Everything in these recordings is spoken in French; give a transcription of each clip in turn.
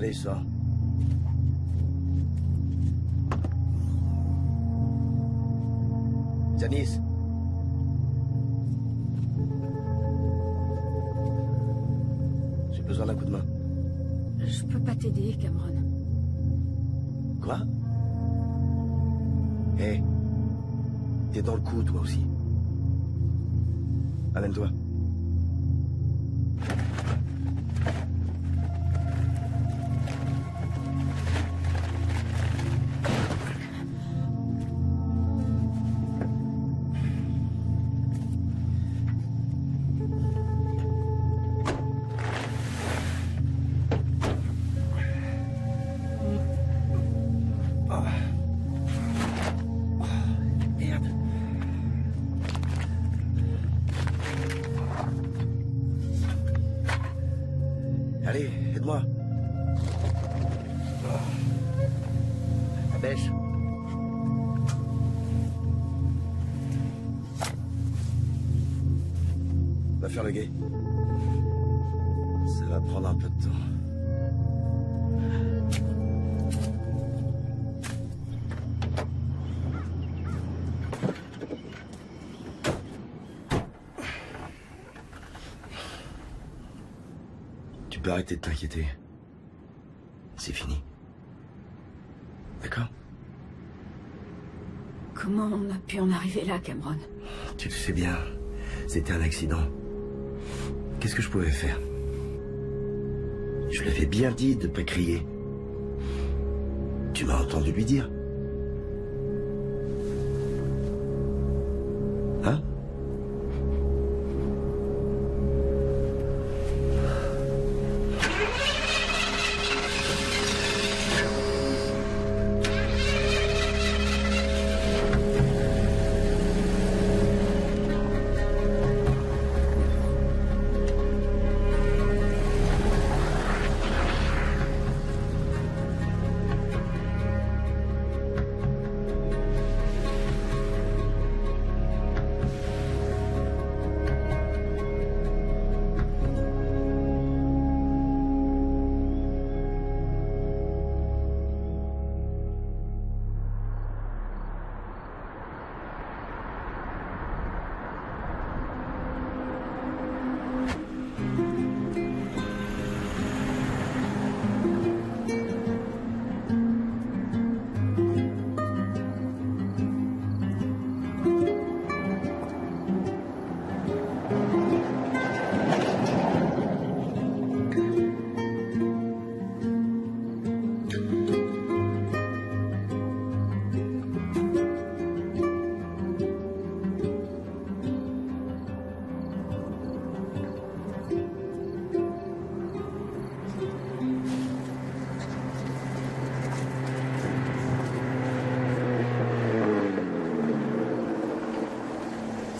Allez, sors. Janice. J'ai besoin d'un coup de main. Je peux pas t'aider, Cameron. Quoi? Hé. T'es dans le coup, toi aussi. Amène-toi. Allez, aide-moi. La bêche. Va faire le guet. Ça va prendre un peu de temps. Tu peux arrêter de t'inquiéter. C'est fini. D'accord? Comment on a pu en arriver là, Cameron? Tu le sais bien. C'était un accident. Qu'est-ce que je pouvais faire? Je lui avais bien dit de ne pas crier. Tu m'as entendu lui dire. Hein?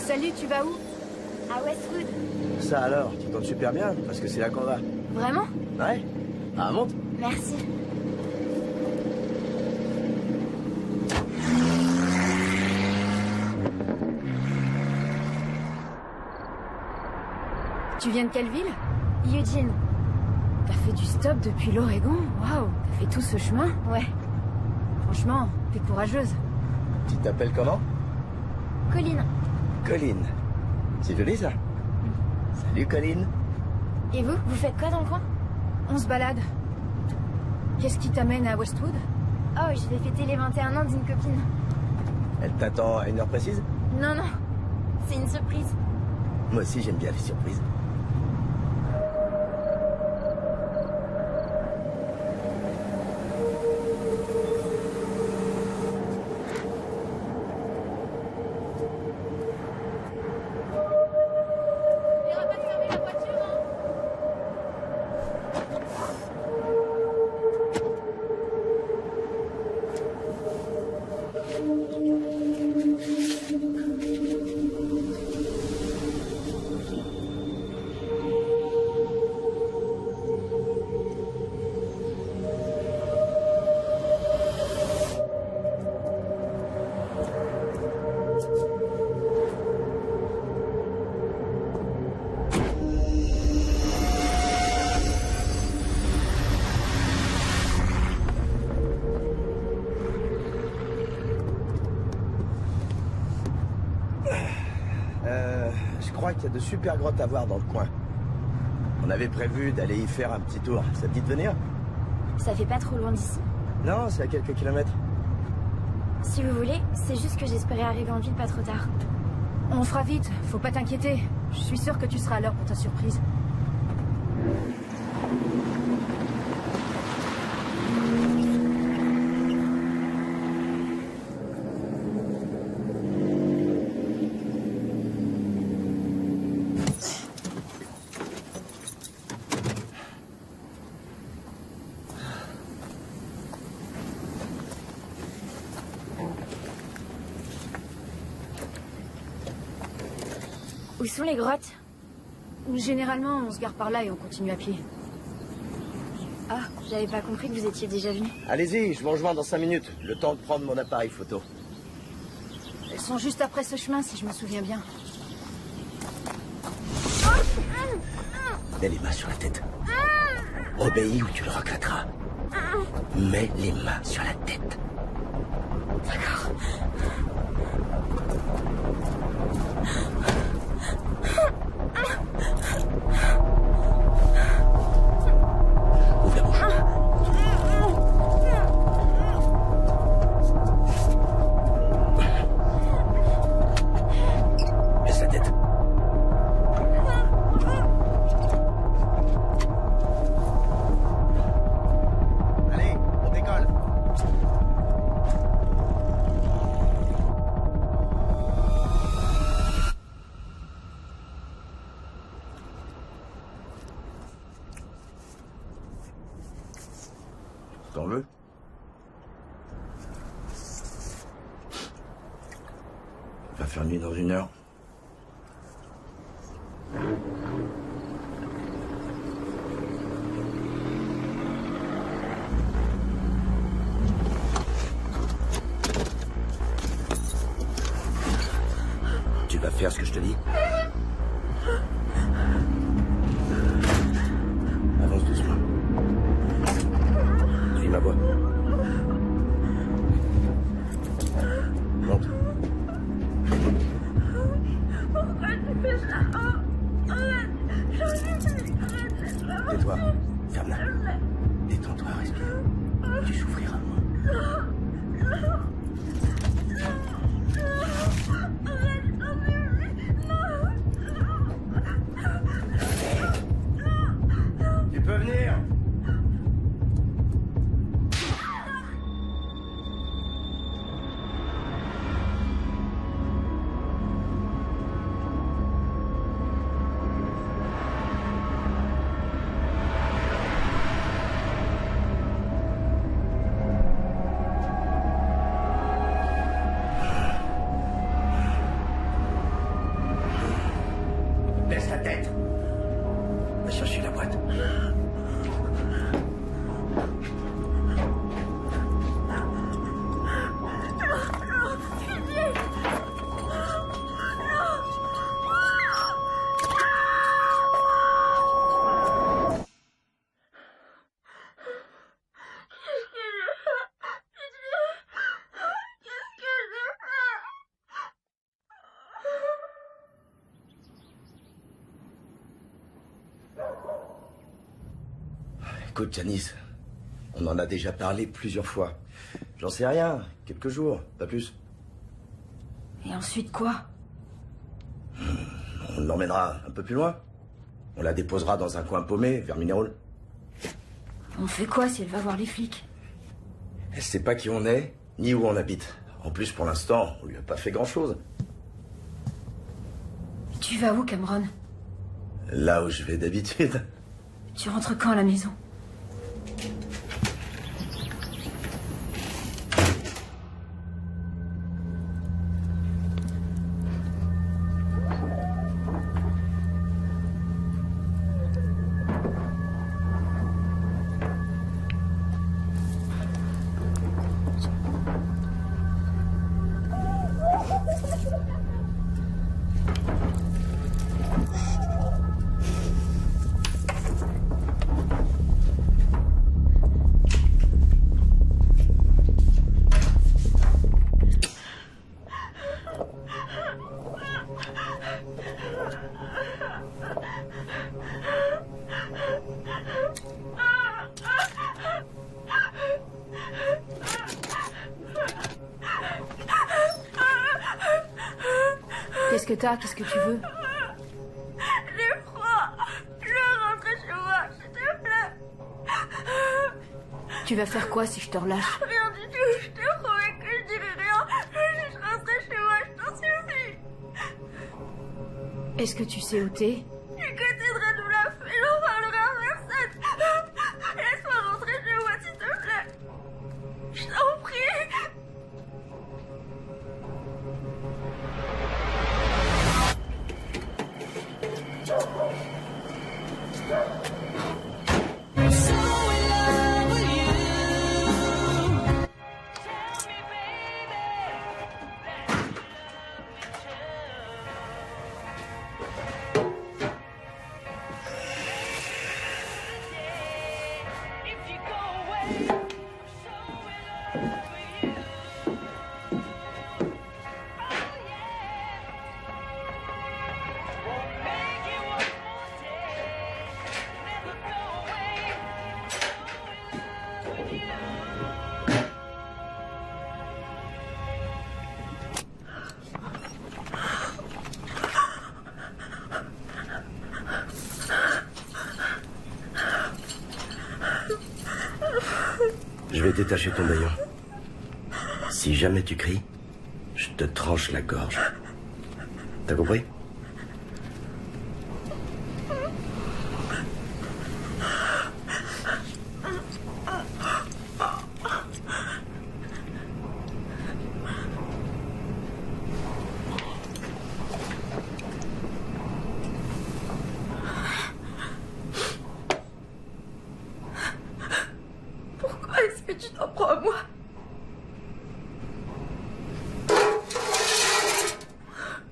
Salut, tu vas où? À Westwood. Ça alors, tu comptes super bien, parce que c'est là qu'on va. Vraiment? Ouais? Ah, monte. Merci. Tu viens de quelle ville? Eugene. T'as fait du stop depuis l'Oregon? Waouh, t'as fait tout ce chemin? Ouais. Franchement, t'es courageuse. Tu t'appelles comment? Colline. Colline. C'est joli ça. Salut Colline. Et vous faites quoi dans le coin? On se balade. Qu'est-ce qui t'amène à Westwood? Oh, je vais fêter les 21 ans d'une copine. Elle t'attend à une heure précise? Non, non. C'est une surprise. Moi aussi j'aime bien les surprises. moi qu'il y a de super grottes à voir dans le coin. On avait prévu d'aller y faire un petit tour. Ça te dit de venir? Ça fait pas trop loin d'ici. Non, c'est à quelques kilomètres. Si vous voulez, c'est juste que j'espérais arriver en ville pas trop tard. On fera vite, faut pas t'inquiéter. Je suis sûre que tu seras à l'heure pour ta surprise. Où sont les grottes? Généralement, on se gare par là et on continue à pied. Ah, j'avais pas compris que vous étiez déjà venu. Allez-y, je vous rejoins dans 5 minutes. Le temps de prendre mon appareil photo. Elles sont juste après ce chemin, si je me souviens bien. Mets les mains sur la tête. Obéis ou tu le regretteras. Mets les mains sur la tête. D'accord. Ouvre la bouche. Baisse la tête. Allez, on décolle. T'en veux? Il va faire nuit dans 1 heure. Tu vas faire ce que je te dis? Avance doucement. Suis ma voix. Monte. Pourquoi tu fais ça? Arrête. Tais-toi. Ferme-la. Détends-toi, respire. Tu souffriras moins. Tu peux venir. Baisse la tête. Va chercher la boîte. Écoute, Janice, on en a déjà parlé plusieurs fois. J'en sais rien, quelques jours, pas plus. Et ensuite quoi? On l'emmènera un peu plus loin. On la déposera dans un coin paumé, vers Minerol. On fait quoi si elle va voir les flics? Elle sait pas qui on est, ni où on habite. En plus, pour l'instant, on lui a pas fait grand-chose. Tu vas où, Cameron? Là où je vais d'habitude. Tu rentres quand à la maison? t'as? Qu'est-ce que tu veux? J'ai froid. Je veux rentrer chez moi, s'il te plaît. Tu vas faire quoi si je te relâche? Rien du tout, je te promets que je dirai rien. Je veux juste rentrer chez moi, je t'en supplie. Est-ce que tu sais où t'es? Du côté de Radulaf, et j'en parlerai à personne. Laisse-moi rentrer chez moi, s'il te plaît. Je t'en prie. Je vais détacher ton baillon. Si jamais tu cries, je te tranche la gorge. T'as compris? Pourquoi est-ce que tu t'en prends à moi?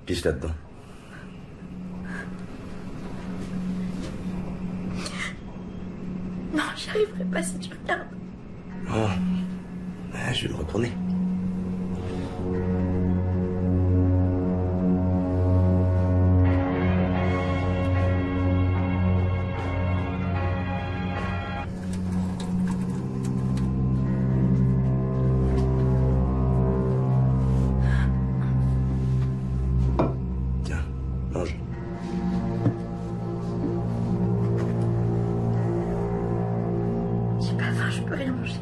Pisse là-dedans. Non, j'y arriverai pas si tu regardes. Oh, je vais me retourner. Tiens, mange. J'ai pas faim, je peux rien manger.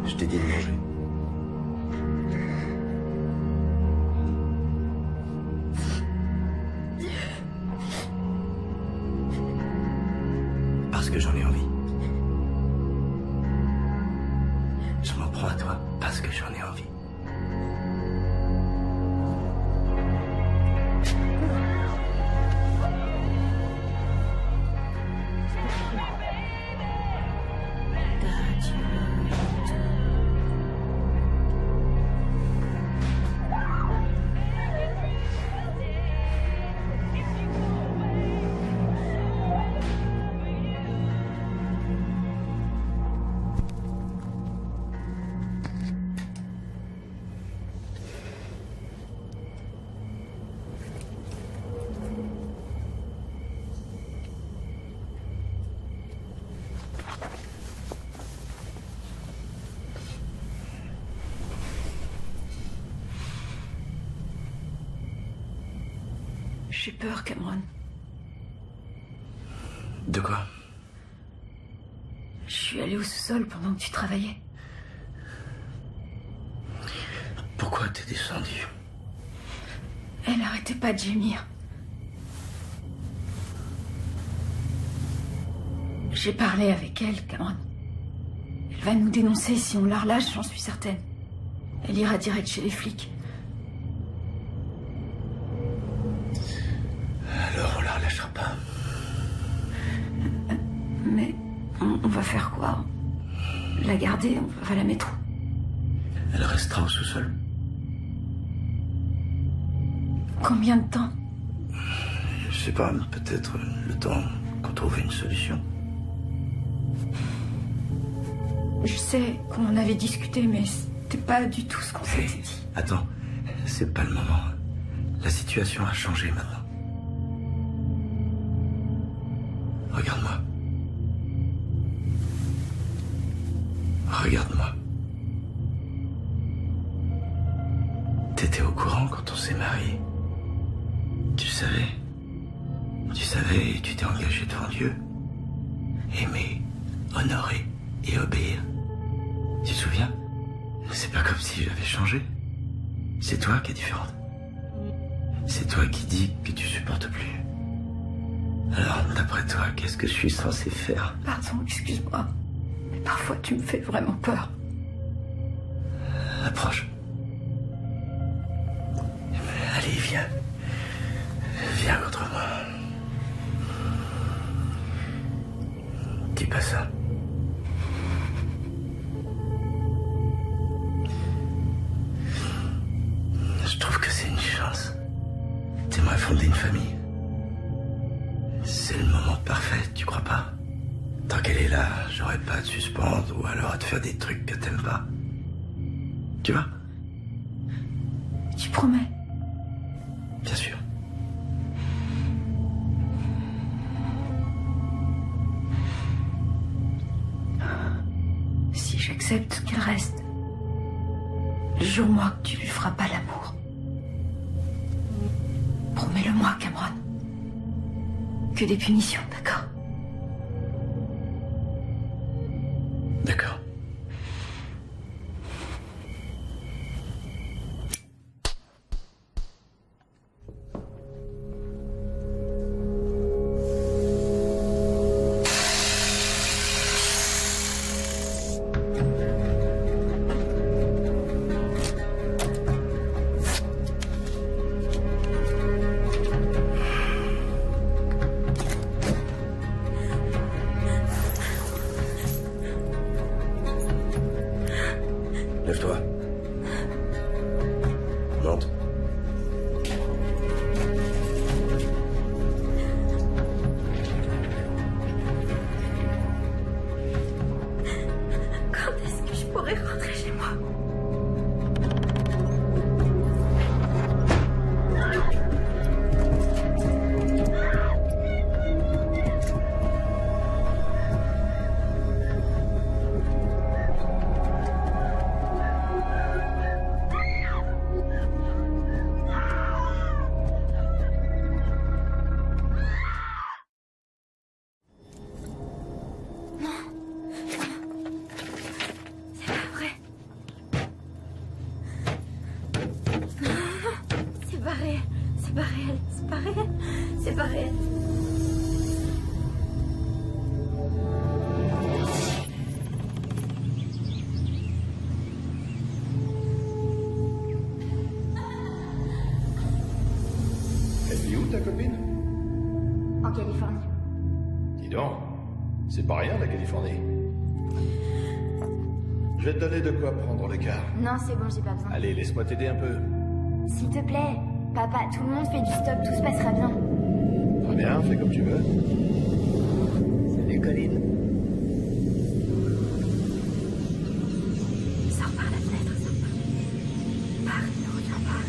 Je t'ai dit de manger. Parce que j'en ai envie. Je m'en prends à toi parce que j'en ai envie. J'ai peur, Cameron. De quoi? Je suis allée au sous-sol pendant que tu travaillais. Pourquoi t'es descendu? Elle arrêtait pas de gémir. J'ai parlé avec elle, Cameron. Elle va nous dénoncer si on la relâche, j'en suis certaine. Elle ira direct chez les flics. Alors on la relâchera pas. Mais on va faire quoi? La garder, on va la mettre où? Elle restera au sous-sol. Combien de temps? Je sais pas, peut-être le temps qu'on trouve une solution. Je sais qu'on en avait discuté, mais c'était pas du tout ce qu'on s'était dit. Attends, c'est pas le moment. La situation a changé maintenant. Regarde-moi. Regarde-moi. T'étais au courant quand on s'est mariés. Tu savais. Tu savais et tu t'es engagé devant Dieu. Aimer, honorer et obéir. Tu te souviens? C'est pas comme si j'avais changé. C'est toi qui es différente. C'est toi qui dis que tu supportes plus. Alors, d'après toi, qu'est-ce que je suis censé faire? Pardon, excuse-moi. Mais parfois, tu me fais vraiment peur. Approche. Allez, viens. Viens contre moi. Dis pas ça. Je trouve que c'est une chance. T'aimerais fonder une famille. C'est le moment parfait, tu crois pas? Tant qu'elle est là, j'aurais pas à te suspendre ou alors à te faire des trucs que t'aimes pas. Tu vois? Tu promets? Bien sûr. Si j'accepte qu'elle reste, jure-moi que tu lui feras pas l'amour. Promets-le-moi, Cameron. Que des punitions, d'accord? D'accord. Lève-toi. Monte. Quand est-ce que je pourrais rentrer chez moi? C'est pas réel. C'est pas réel. C'est pas réel. C'est pas réel. Elle vit où ta copine? En Californie. Dis donc, c'est pas rien la Californie. Je vais te donner de quoi prendre le quart. Non, c'est bon, j'ai pas besoin. Allez, laisse-moi t'aider un peu. S'il te plaît, papa, tout le monde fait du stop, tout se passera bien. Très bien, fais comme tu veux. Salut, Colline. Sors par la fenêtre, sors par. Pars, ne reviens pas.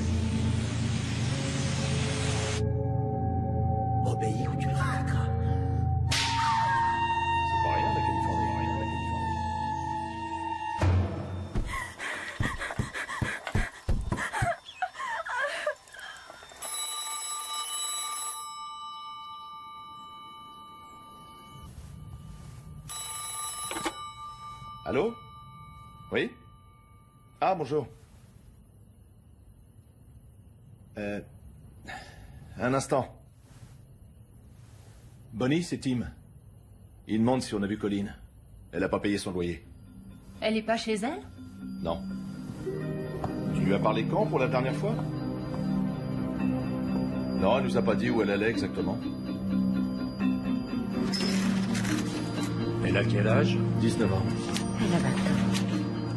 Obéis ou tu le rateras. C'est pas rien la Californie, rien la Californie. Allô? Oui? Ah, bonjour. Un instant. Bonnie, c'est Tim. Il demande si on a vu Colline. Elle n'a pas payé son loyer. Elle est pas chez elle? Non. Tu lui as parlé quand pour la dernière fois? Non, elle nous a pas dit où elle allait exactement. Elle a quel âge? 19 ans. Elle a 20 ans.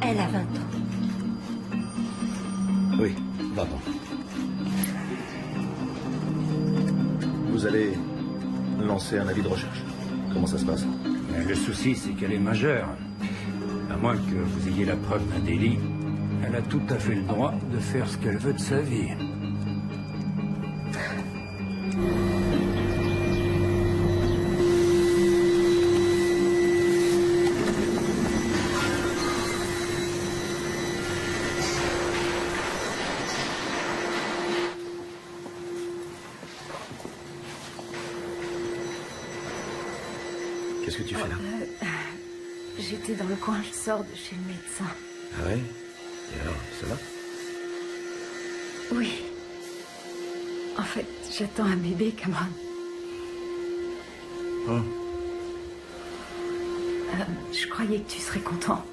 Elle a 20 ans. Oui, 20 ans. Vous allez lancer un avis de recherche. Comment ça se passe? Mais le souci, c'est qu'elle est majeure. À moins que vous ayez la preuve d'un délit, elle a tout à fait le droit de faire ce qu'elle veut de sa vie. Qu'est-ce que tu fais là? J'étais dans le coin, je sors de chez le médecin. Ah ouais? Et alors, ça va? Oui. En fait, j'attends un bébé, Cameron. Oh. Je croyais que tu serais content.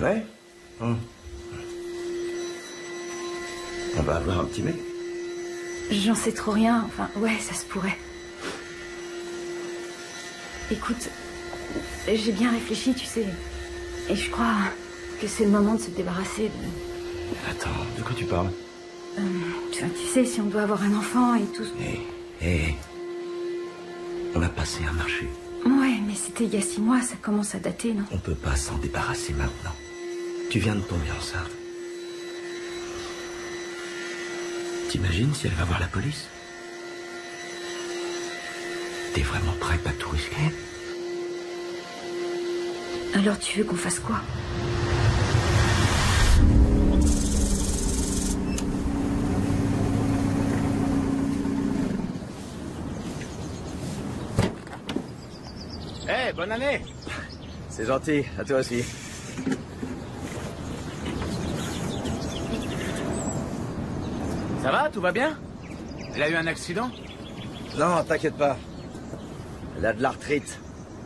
Ouais? Oh. On va avoir un petit mec? J'en sais trop rien. Enfin, ouais, ça se pourrait. Écoute, j'ai bien réfléchi, tu sais. Et je crois que c'est le moment de se débarrasser de... Attends, de quoi tu parles? Tu sais, si on doit avoir un enfant et tout... Hé, on a passé un marché. Ouais, mais c'était il y a 6 mois, ça commence à dater, non? On peut pas s'en débarrasser maintenant. Tu viens de tomber enceinte. T'imagines si elle va voir la police? T'es vraiment prête à tout risquer? Alors tu veux qu'on fasse quoi? Hey, bonne année! C'est gentil, à toi aussi. Ça va, tout va bien? Elle a eu un accident? Non, t'inquiète pas. Elle a de l'arthrite.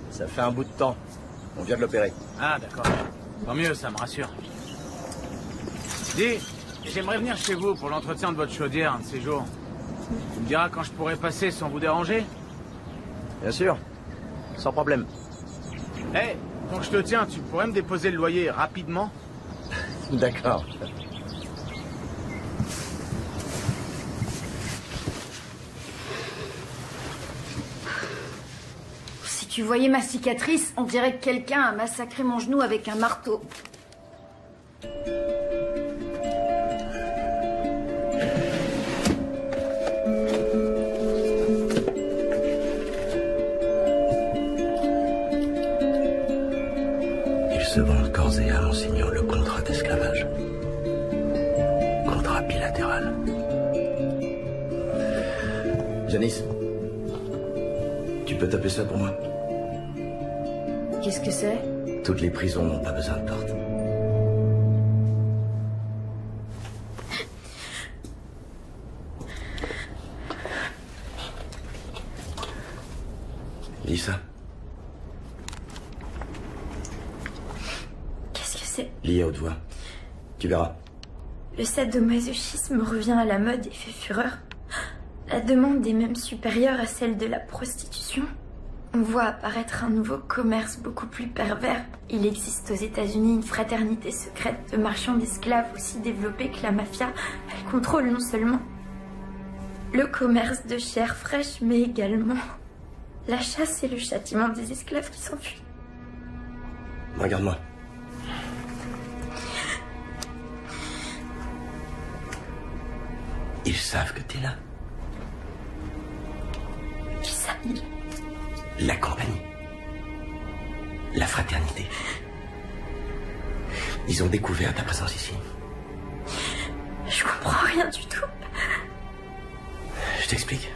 Ça fait un bout de temps. On vient de l'opérer. Ah, d'accord. Tant mieux, ça me rassure. Dis, j'aimerais venir chez vous pour l'entretien de votre chaudière un de ces jours. Tu me diras quand je pourrai passer sans vous déranger? Bien sûr. Sans problème. Hey, tant que je te tiens, tu pourrais me déposer le loyer rapidement? D'accord. Si tu voyais ma cicatrice, on dirait que quelqu'un a massacré mon genou avec un marteau. Ils se vendent corps et âme en signant le contrat d'esclavage. Contrat bilatéral. Janice, tu peux taper ça pour moi? Qu'est-ce que c'est? Toutes les prisons n'ont pas besoin de porte. Lis ça. Qu'est-ce que c'est? Lis à haute voix. Tu verras. Le sadomasochisme revient à la mode et fait fureur. La demande est même supérieure à celle de la prostitution. On voit apparaître un nouveau commerce beaucoup plus pervers. Il existe aux États-Unis une fraternité secrète de marchands d'esclaves aussi développée que la mafia. Elle contrôle non seulement le commerce de chair fraîche, mais également la chasse et le châtiment des esclaves qui s'enfuient. Regarde-moi. Ils savent que t'es là. Qui ça, il? La compagnie. La fraternité. Ils ont découvert ta présence ici. Je comprends rien du tout. Je t'explique.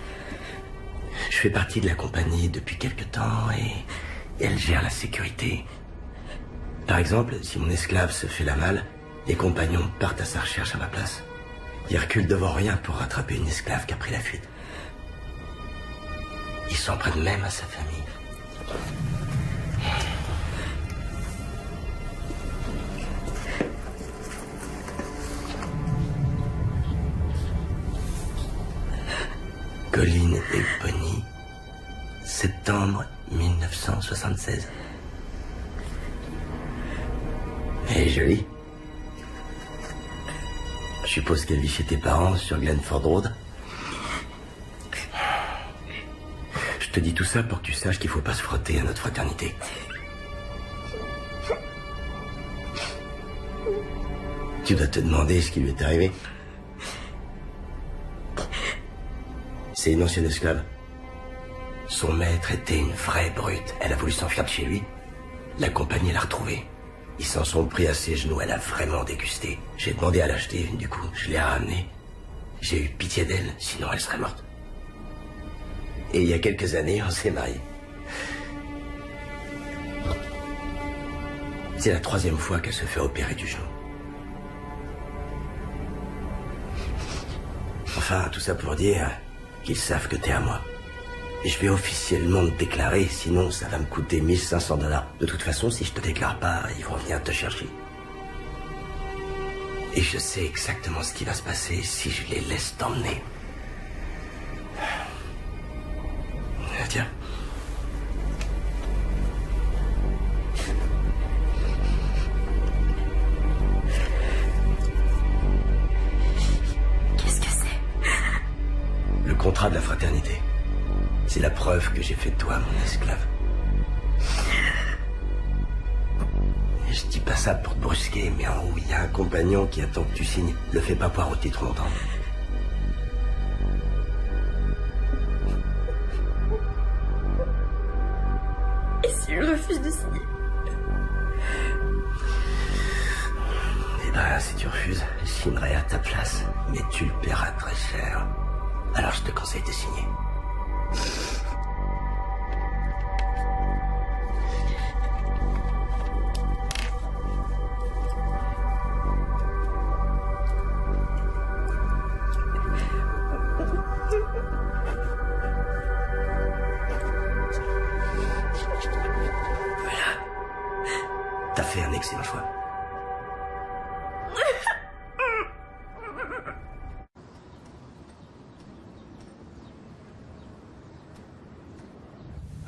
Je fais partie de la compagnie depuis quelque temps et elle gère la sécurité. Par exemple, si mon esclave se fait la malle, les compagnons partent à sa recherche à ma place. Ils reculent devant rien pour rattraper une esclave qui a pris la fuite. Ils s'en prennent même à sa famille. Colline et Bonnie, septembre 1976. Elle est jolie. Je suppose qu'elle vit chez tes parents sur Glenford Road. Je te dis tout ça pour que tu saches qu'il faut pas se frotter à notre fraternité. Tu dois te demander ce qui lui est arrivé. C'est une ancienne esclave. Son maître était une vraie brute. Elle a voulu s'enfuir de chez lui. La compagnie l'a retrouvée. Ils s'en sont pris à ses genoux. Elle a vraiment dégusté. J'ai demandé à l'acheter. Du coup, je l'ai ramenée. J'ai eu pitié d'elle, sinon elle serait morte. Et il y a quelques années, on s'est mariés. C'est la 3e fois qu'elle se fait opérer du genou. Enfin, tout ça pour dire qu'ils savent que t'es à moi. Et je vais officiellement te déclarer, sinon ça va me coûter 1500 $. De toute façon, si je te déclare pas, ils vont venir te chercher. Et je sais exactement ce qui va se passer si je les laisse t'emmener. Tiens. Qu'est-ce que c'est? Le contrat de la fraternité. C'est la preuve que j'ai fait de toi mon esclave. Et je dis pas ça pour te brusquer, mais en haut, il y a un compagnon qui attend que tu signes. Le fais pas poireauter trop longtemps. Et si je refuse de signer? Eh ben, si tu refuses, je signerai à ta place. Mais tu le paieras très cher. Alors je te conseille de signer. Voilà. T'as fait un excellent choix.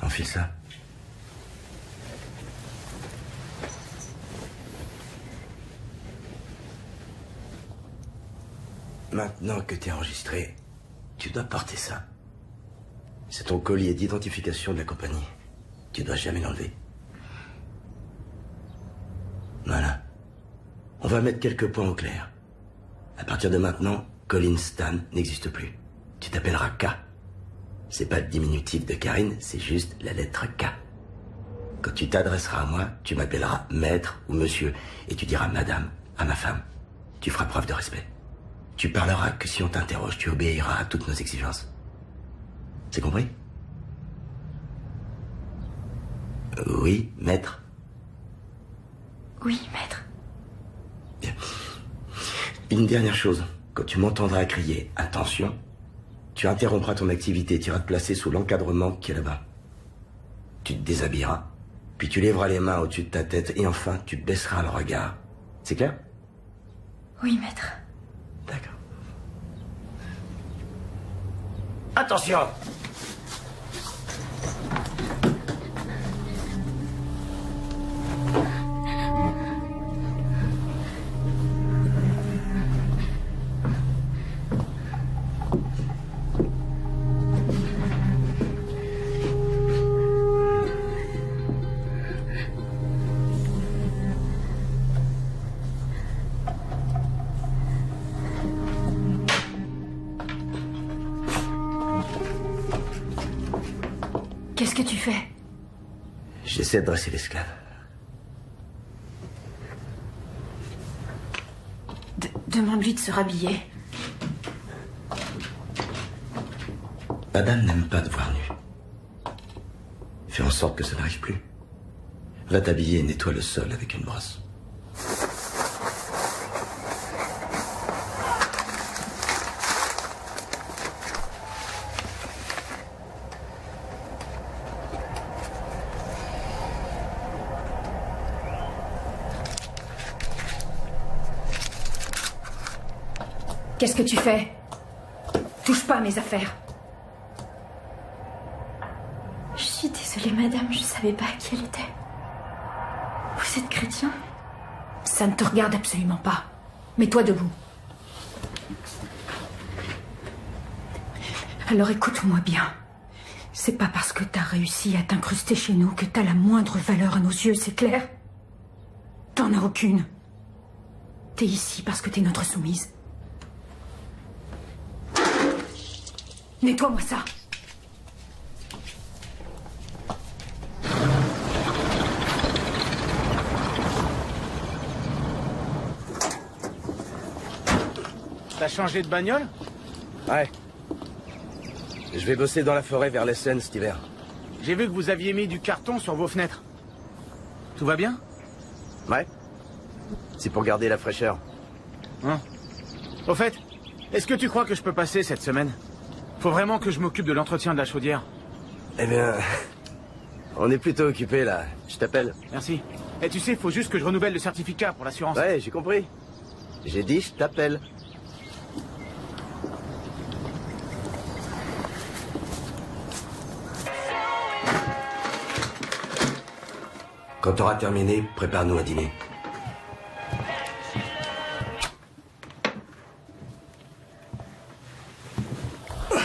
Enfile ça. Maintenant que t'es enregistré, tu dois porter ça. C'est ton collier d'identification de la compagnie. Tu dois jamais l'enlever. Voilà. On va mettre quelques points au clair. À partir de maintenant, Colin Stan n'existe plus. Tu t'appelleras K. C'est pas le diminutif de Karine, c'est juste la lettre K. Quand tu t'adresseras à moi, tu m'appelleras maître ou monsieur, et tu diras madame à ma femme. Tu feras preuve de respect. Tu parleras que si on t'interroge, tu obéiras à toutes nos exigences. C'est compris? Oui, maître. Oui, maître. Bien. Une dernière chose. Quand tu m'entendras crier « Attention », tu interrompras ton activité, tu iras te placer sous l'encadrement qui est là-bas. Tu te déshabilleras, puis tu lèveras les mains au-dessus de ta tête, et enfin, tu baisseras le regard. C'est clair? Oui, maître. D'accord. Attention! Qu'est-ce que tu fais? J'essaie de dresser l'esclave. Demande-lui de se rhabiller. Madame n'aime pas te voir nu. Fais en sorte que ça n'arrive plus. Va t'habiller et nettoie le sol avec une brosse. Qu'est-ce que tu fais? Touche pas à mes affaires. Je suis désolée, madame, je savais pas qui elle était. Vous êtes chrétien? Ça ne te regarde absolument pas. Mets-toi debout. Alors écoute-moi bien. C'est pas parce que t'as réussi à t'incruster chez nous que t'as la moindre valeur à nos yeux, c'est clair? T'en as aucune. T'es ici parce que t'es notre soumise. Nettoie-moi ça. T'as changé de bagnole? Ouais. Je vais bosser dans la forêt vers l'Essen cet hiver. J'ai vu que vous aviez mis du carton sur vos fenêtres. Tout va bien? C'est pour garder la fraîcheur. Hein? Au fait, est-ce que tu crois que je peux passer cette semaine? Faut vraiment que je m'occupe de l'entretien de la chaudière. Eh bien... On est plutôt occupé là. Je t'appelle. Merci. Et tu sais, faut juste que je renouvelle le certificat pour l'assurance. Ouais, j'ai compris. J'ai dit je t'appelle. Quand t'auras terminé, prépare-nous un dîner.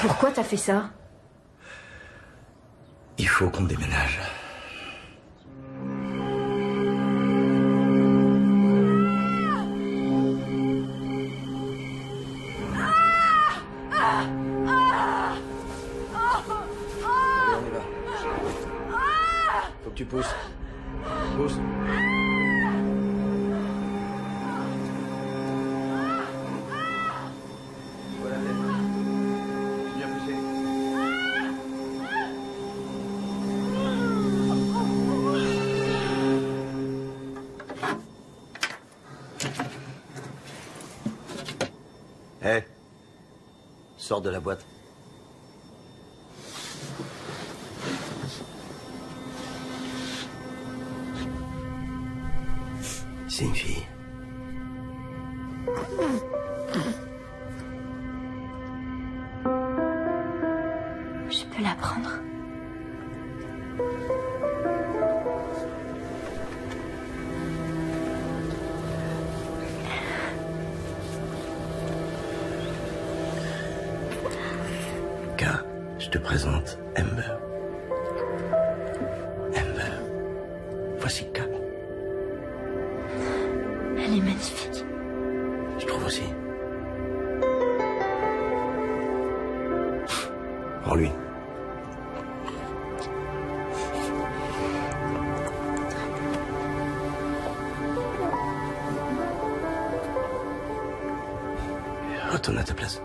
Pourquoi t'as fait ça? Il faut qu'on déménage. Allez, on y va. Faut que tu pousses. Pousse. Voilà, bien poussé. Hé, sors de la boîte. C'est une fille. Je peux la prendre. K, je te présente Amber. Amber, voici K. Elle est magnifique. Je trouve aussi. Prends-lui. Retourne à ta place.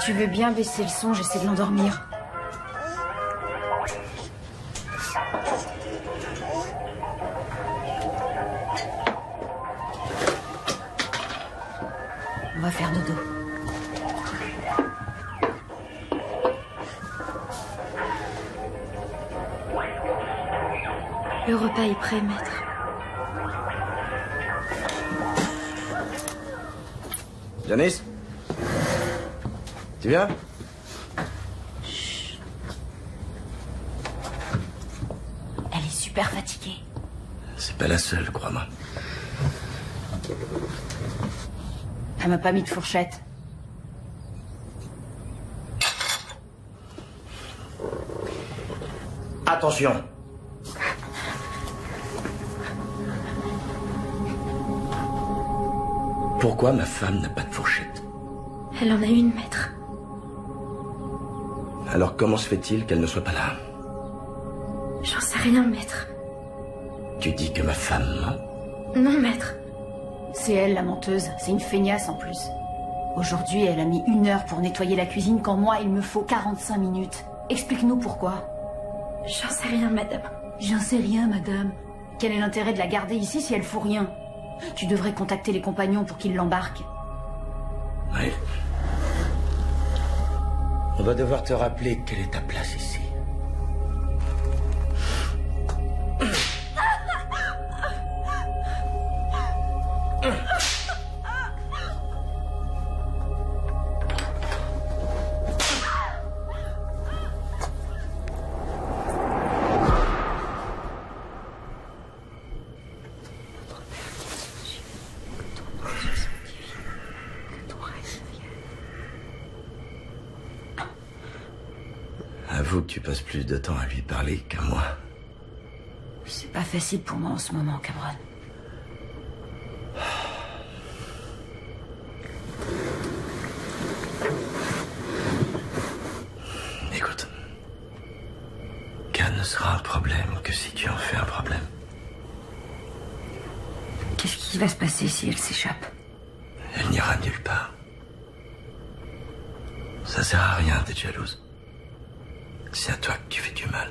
Tu veux bien baisser le son, j'essaie de l'endormir. On va faire dodo. Le repas est prêt, maître. Janice? Tu viens? Elle est super fatiguée. C'est pas la seule, crois-moi. Elle m'a pas mis de fourchette. Attention! Pourquoi ma femme n'a pas de fourchette? Elle en a une, maître. Alors comment se fait-il qu'elle ne soit pas là? J'en sais rien, maître. Tu dis que ma femme ment? Non, maître. C'est elle, la menteuse. C'est une feignasse, en plus. Aujourd'hui, elle a mis 1 heure pour nettoyer la cuisine, quand moi, il me faut 45 minutes. Explique-nous pourquoi. J'en sais rien, madame. J'en sais rien, madame. Quel est l'intérêt de la garder ici si elle fout rien? Tu devrais contacter les compagnons pour qu'ils l'embarquent. Oui. On va devoir te rappeler quelle est ta place ici. Avoue que tu passes plus de temps à lui parler qu'à moi. C'est pas facile pour moi en ce moment, Cameron. problème que si tu en fais un problème. Qu'est-ce qui va se passer si elle s'échappe? Elle n'ira nulle part. Ça sert à rien d'être jalouse. C'est à toi que tu fais du mal.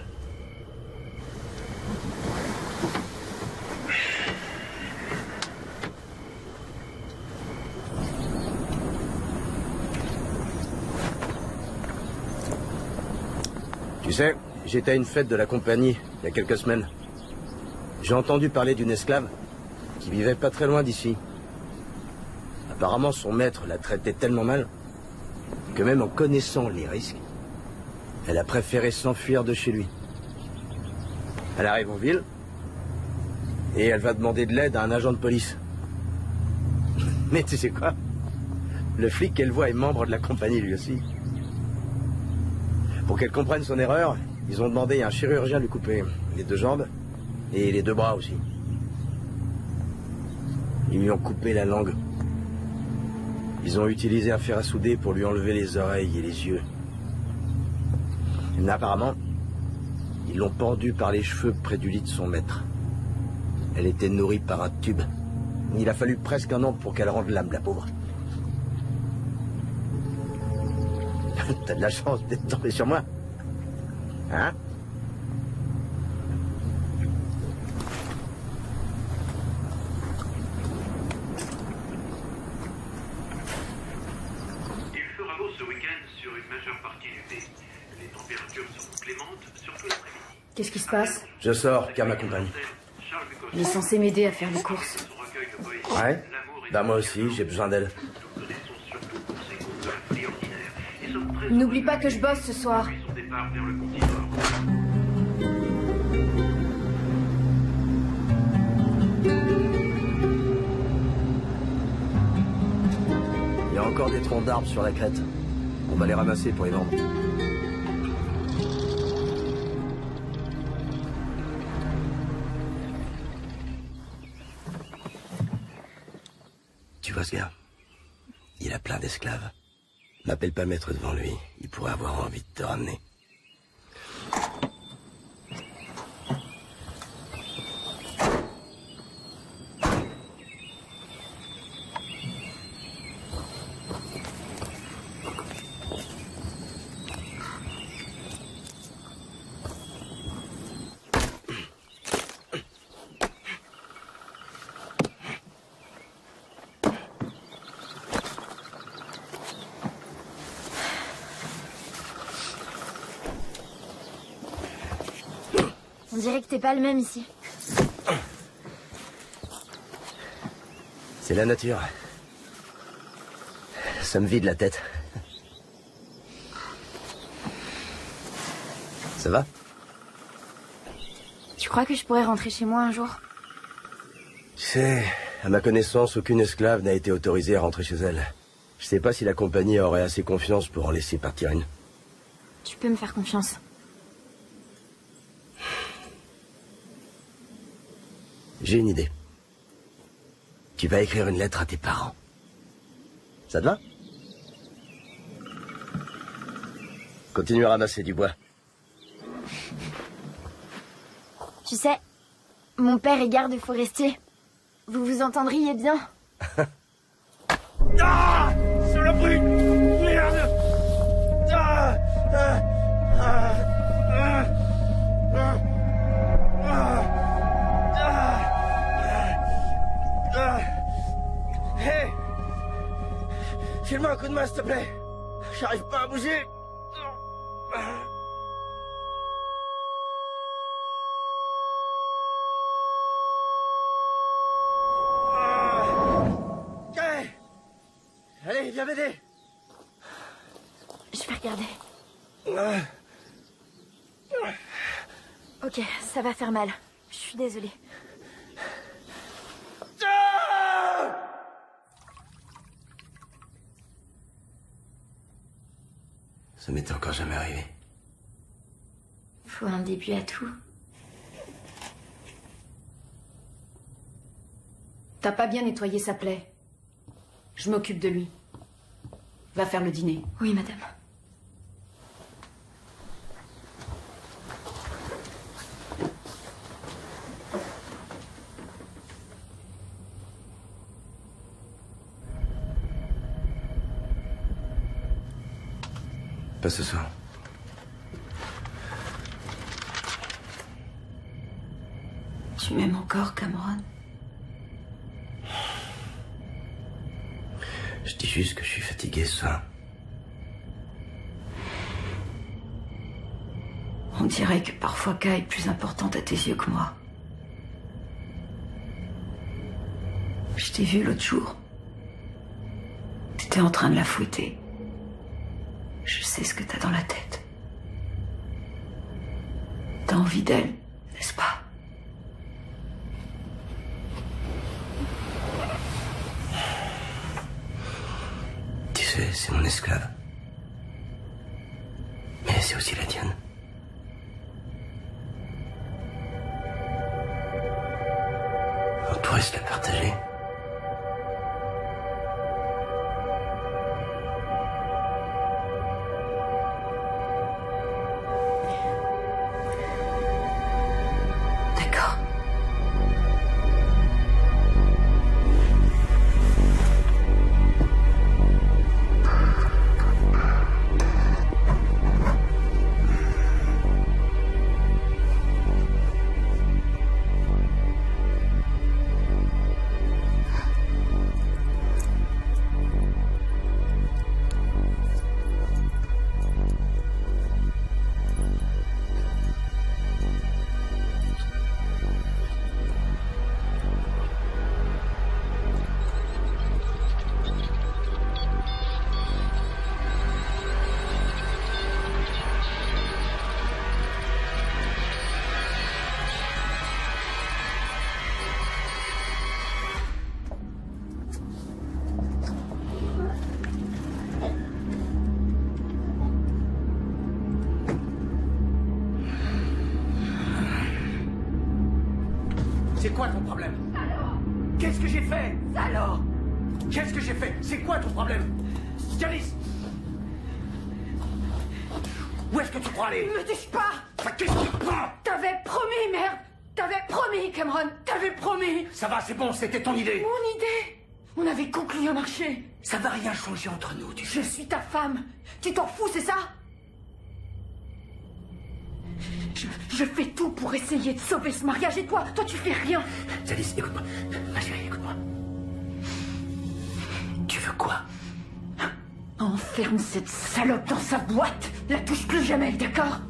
Tu sais, j'étais à une fête de la compagnie il y a quelques semaines. J'ai entendu parler d'une esclave qui vivait pas très loin d'ici. Apparemment, son maître la traitait tellement mal que même en connaissant les risques, elle a préféré s'enfuir de chez lui. Elle arrive en ville et elle va demander de l'aide à un agent de police. Mais tu sais quoi? Le flic qu'elle voit est membre de la compagnie lui aussi. Pour qu'elle comprenne son erreur, ils ont demandé à un chirurgien de lui couper les 2 jambes et les 2 bras aussi. Ils lui ont coupé la langue. Ils ont utilisé un fer à souder pour lui enlever les oreilles et les yeux. Mais apparemment, ils l'ont pendue par les cheveux près du lit de son maître. Elle était nourrie par un tube. Il a fallu presque un an pour qu'elle rende l'âme, la pauvre. T'as de la chance d'être tombé sur moi. Hein? Il fera beau ce week-end sur une majeure partie du pays. Les températures seront clémentes, surtout l'après-midi. Qu'est-ce qui se passe? Je sors, car ma compagne. Il est censé m'aider à faire les courses. Ouais? Bah moi aussi, j'ai besoin d'elle. N'oublie pas que je bosse ce soir. Il y a encore des troncs d'arbres sur la crête. On va les ramasser pour les vendre. Tu vois ce gars? Il a plein d'esclaves. M'appelle pas maître devant lui. Il pourrait avoir envie de te ramener. On dirait que t'es pas le même ici. C'est la nature. Ça me vide la tête. Ça va? Tu crois que je pourrais rentrer chez moi un jour? Tu sais, à ma connaissance, aucune esclave n'a été autorisée à rentrer chez elle. Je sais pas si la compagnie aurait assez confiance pour en laisser partir une. Tu peux me faire confiance. J'ai une idée. Tu vas écrire une lettre à tes parents. Ça te va? Continue à ramasser du bois. Tu sais, mon père est garde forestier. Vous vous entendriez bien. Ah! Saloperie! Merde! Ah! Ah! Ah! Ah! Ah! Ah! Hey! File-moi un coup de main, s'il te plaît. J'arrive pas à bouger. Hey! Allez, viens m'aider. Je vais regarder. Ok, ça va faire mal. Je suis désolée. Ça m'était encore jamais arrivé. Faut un début à tout. T'as pas bien nettoyé sa plaie. Je m'occupe de lui. Va faire le dîner. Oui, madame. Pas ce soir. Tu m'aimes encore, Cameron? Je dis juste que je suis fatigué ce soir. On dirait que parfois Kay est plus importante à tes yeux que moi. Je t'ai vu l'autre jour. T'étais en train de la fouetter. Je sais ce que t'as dans la tête. T'as envie d'elle, n'est-ce pas? Tu sais, c'est mon esclave. Mais c'est aussi la tienne. On pourrait se la partager. D'accord. C'est quoi ton problème? Qu'est-ce que j'ai fait? Salaud! Qu'est-ce que j'ai fait? C'est quoi ton problème? Janice! Où est-ce que tu crois aller? Me touche pas! Enfin, qu'est-ce qui te prend? T'avais promis, merde! T'avais promis, Cameron! T'avais promis! Ça va, c'est bon, c'était ton idée. Mon idée? On avait conclu un marché. Ça va rien changer entre nous, tu sais. Je suis ta femme. Tu t'en fous, c'est ça? Je fais tout pour essayer de sauver ce mariage et toi tu fais rien. Janice, écoute-moi. Ma chérie, écoute-moi. Tu veux quoi? Enferme cette salope dans sa boîte. La touche plus jamais, d'accord?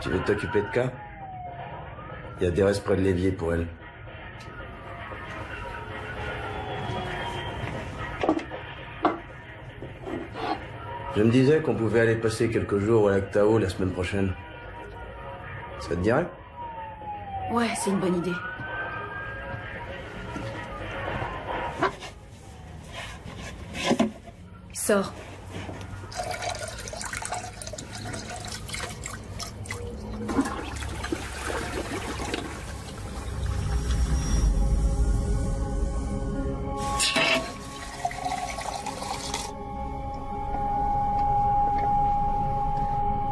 Tu veux t'occuper de K? Il y a des restes près de l'évier pour elle. Je me disais qu'on pouvait aller passer quelques jours au lac Tao la semaine prochaine. Ça te dirait? Ouais, c'est une bonne idée. Sors.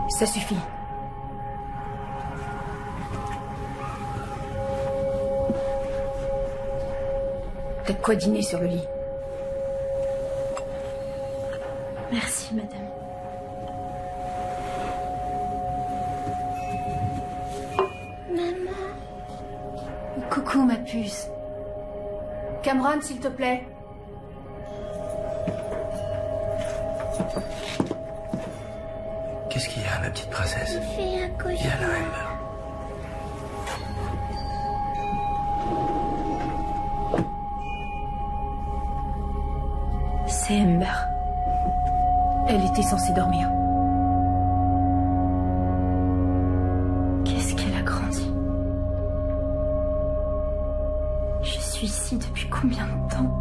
Ça suffit. T'as de quoi dîner sur le lit. Merci, madame. Maman. Coucou, ma puce. Cameron, s'il te plaît. Qu'est-ce qu'il y a, ma petite princesse? J'ai fait un cauchemar. Viens là, Amber. C'est Amber. Elle était censée dormir. Qu'est-ce qu'elle a grandi. Je suis ici depuis combien de temps?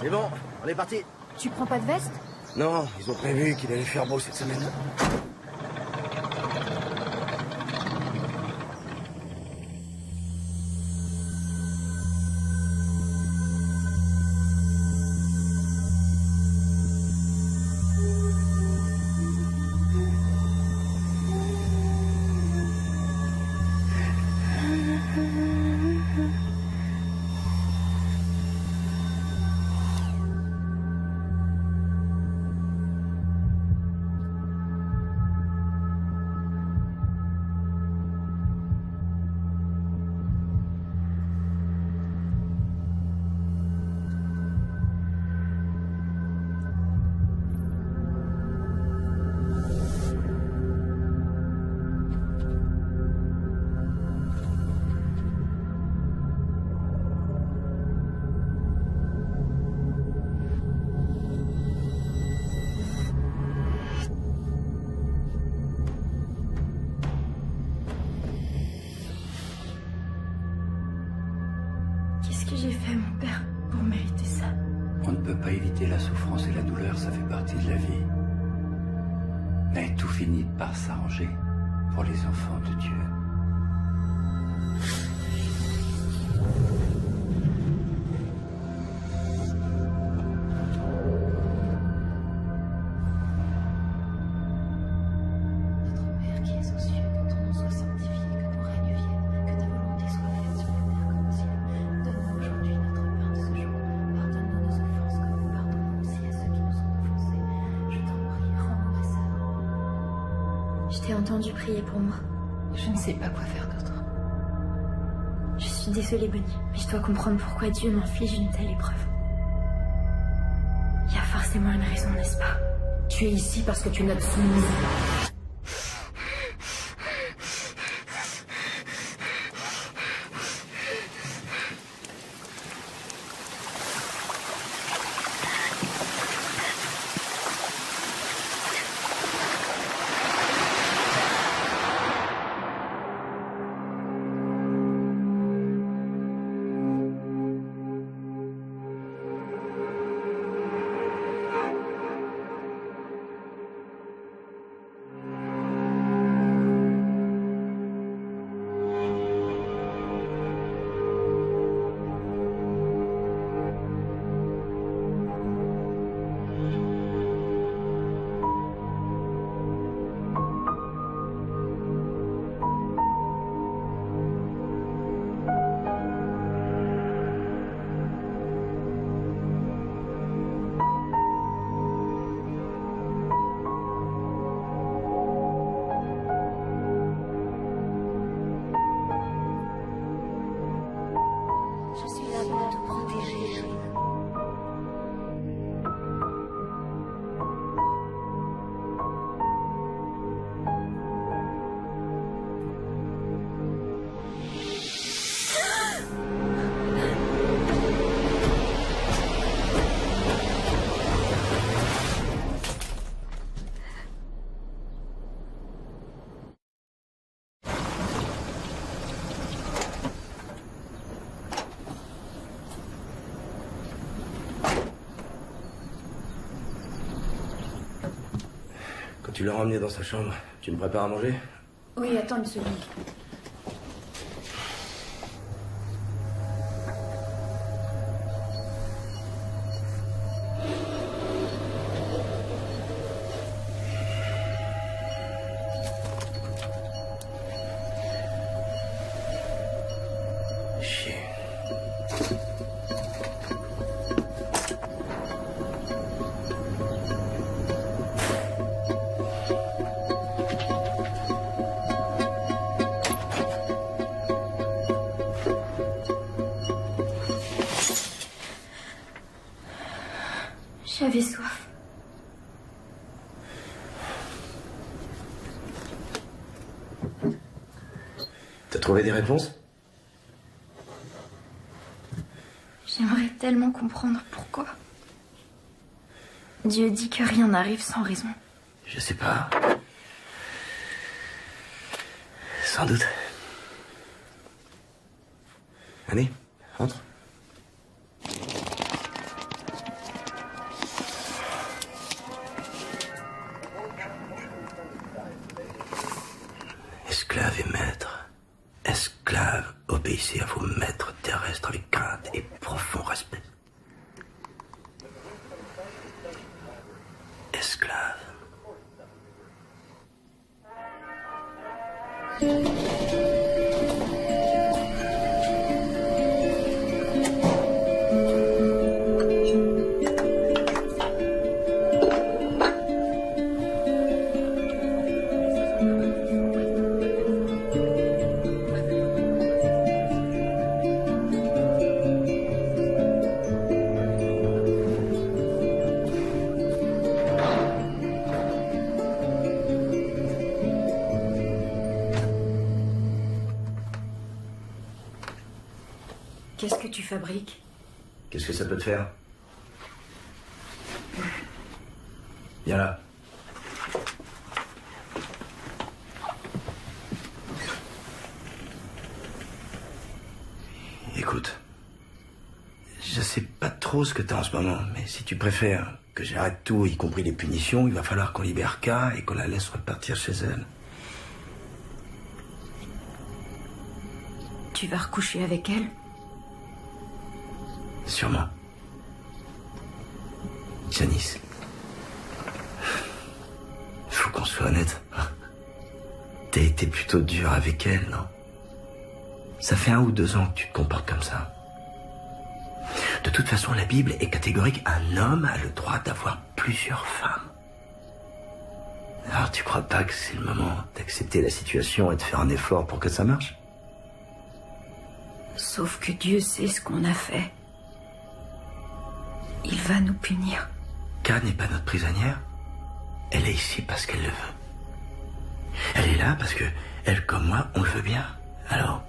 C'est bon, on est parti. Tu prends pas de veste? Non, ils ont prévu qu'il allait faire beau cette semaine. que j'ai fait, mon père, pour mériter ça? On ne peut pas éviter la souffrance et la douleur, ça fait partie de la vie. Mais tout finit par s'arranger pour les enfants de Dieu. Je t'ai entendu prier pour moi. Je ne sais pas quoi faire d'autre. Je suis désolée, Bonnie, mais je dois comprendre pourquoi Dieu m'inflige une telle épreuve. Il y a forcément une raison, n'est-ce pas? Tu es ici parce que tu es notre soumise. Je suis là pour te protéger. Quand tu l'as ramené dans sa chambre, tu me prépares à manger? Oui, attends une seconde. Chier. J'avais soif. T'as trouvé des réponses? J'aimerais tellement comprendre pourquoi. Dieu dit que rien n'arrive sans raison. Je sais pas. Sans doute. Allez, entre. Esclaves et maîtres, esclaves, obéissez à vos maîtres terrestres avec crainte et profond respect. Esclaves. Qu'est-ce que tu fabriques? Qu'est-ce que ça peut te faire? Viens là. Écoute, Je sais pas trop ce que t'as en ce moment, mais si tu préfères que j'arrête tout, y compris les punitions, il va falloir qu'on libère K et qu'on la laisse repartir chez elle. Tu vas recoucher avec elle? Sûrement. Janice. Faut qu'on soit honnête. T'as été plutôt dur avec elle, non? Ça fait 1 ou 2 ans que tu te comportes comme ça. De toute façon, la Bible est catégorique. Un homme a le droit d'avoir plusieurs femmes. Alors, tu crois pas que c'est le moment d'accepter la situation et de faire un effort pour que ça marche? Sauf que Dieu sait ce qu'on a fait. Il va nous punir. K n'est pas notre prisonnière. Elle est ici parce qu'elle le veut. Elle est là parce que, elle comme moi, on le veut bien. Alors,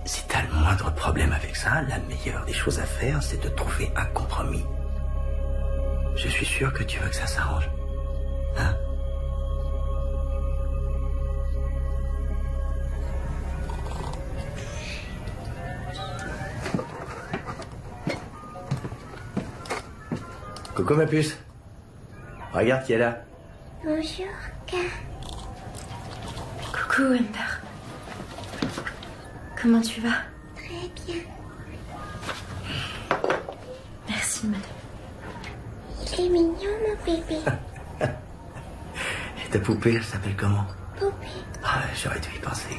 si t'as le moindre problème avec ça, la meilleure des choses à faire, c'est de trouver un compromis. Je suis sûr que tu veux que ça s'arrange. Hein? Coucou ma puce. Regarde qui est là. Bonjour, K. Coucou, Amber. Comment tu vas? Très bien. Merci, madame. Il est mignon, mon bébé. Et ta poupée, elle s'appelle comment? Poupée. Ah, j'aurais dû y penser.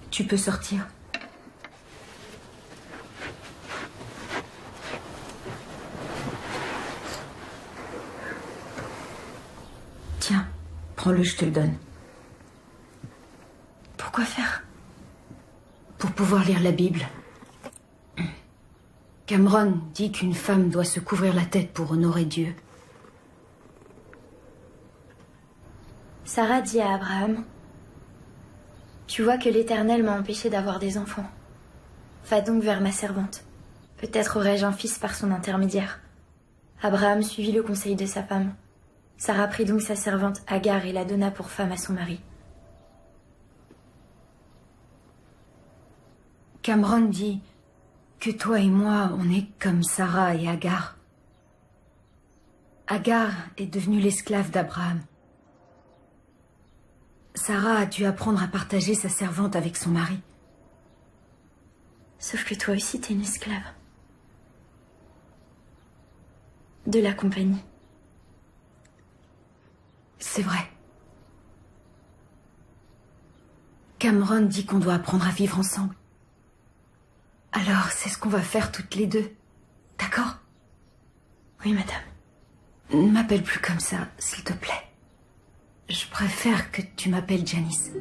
Tu peux sortir. Tiens, prends-le, je te le donne. Pourquoi faire? Pour pouvoir lire la Bible. Cameron dit qu'une femme doit se couvrir la tête pour honorer Dieu. Sarah dit à Abraham: tu vois que l'Éternel m'a empêché d'avoir des enfants. Va donc vers ma servante. Peut-être aurai-je un fils par son intermédiaire. Abraham suivit le conseil de sa femme. Sarah prit donc sa servante Agar et la donna pour femme à son mari. Cameron dit que toi et moi, on est comme Sarah et Agar. Agar est devenue l'esclave d'Abraham. Sarah a dû apprendre à partager sa servante avec son mari. Sauf que toi aussi, t'es une esclave. De la compagnie. C'est vrai. Cameron dit qu'on doit apprendre à vivre ensemble. Alors, c'est ce qu'on va faire toutes les deux. D'accord? Oui, madame. Ne m'appelle plus comme ça, s'il te plaît. Je préfère que tu m'appelles Janice.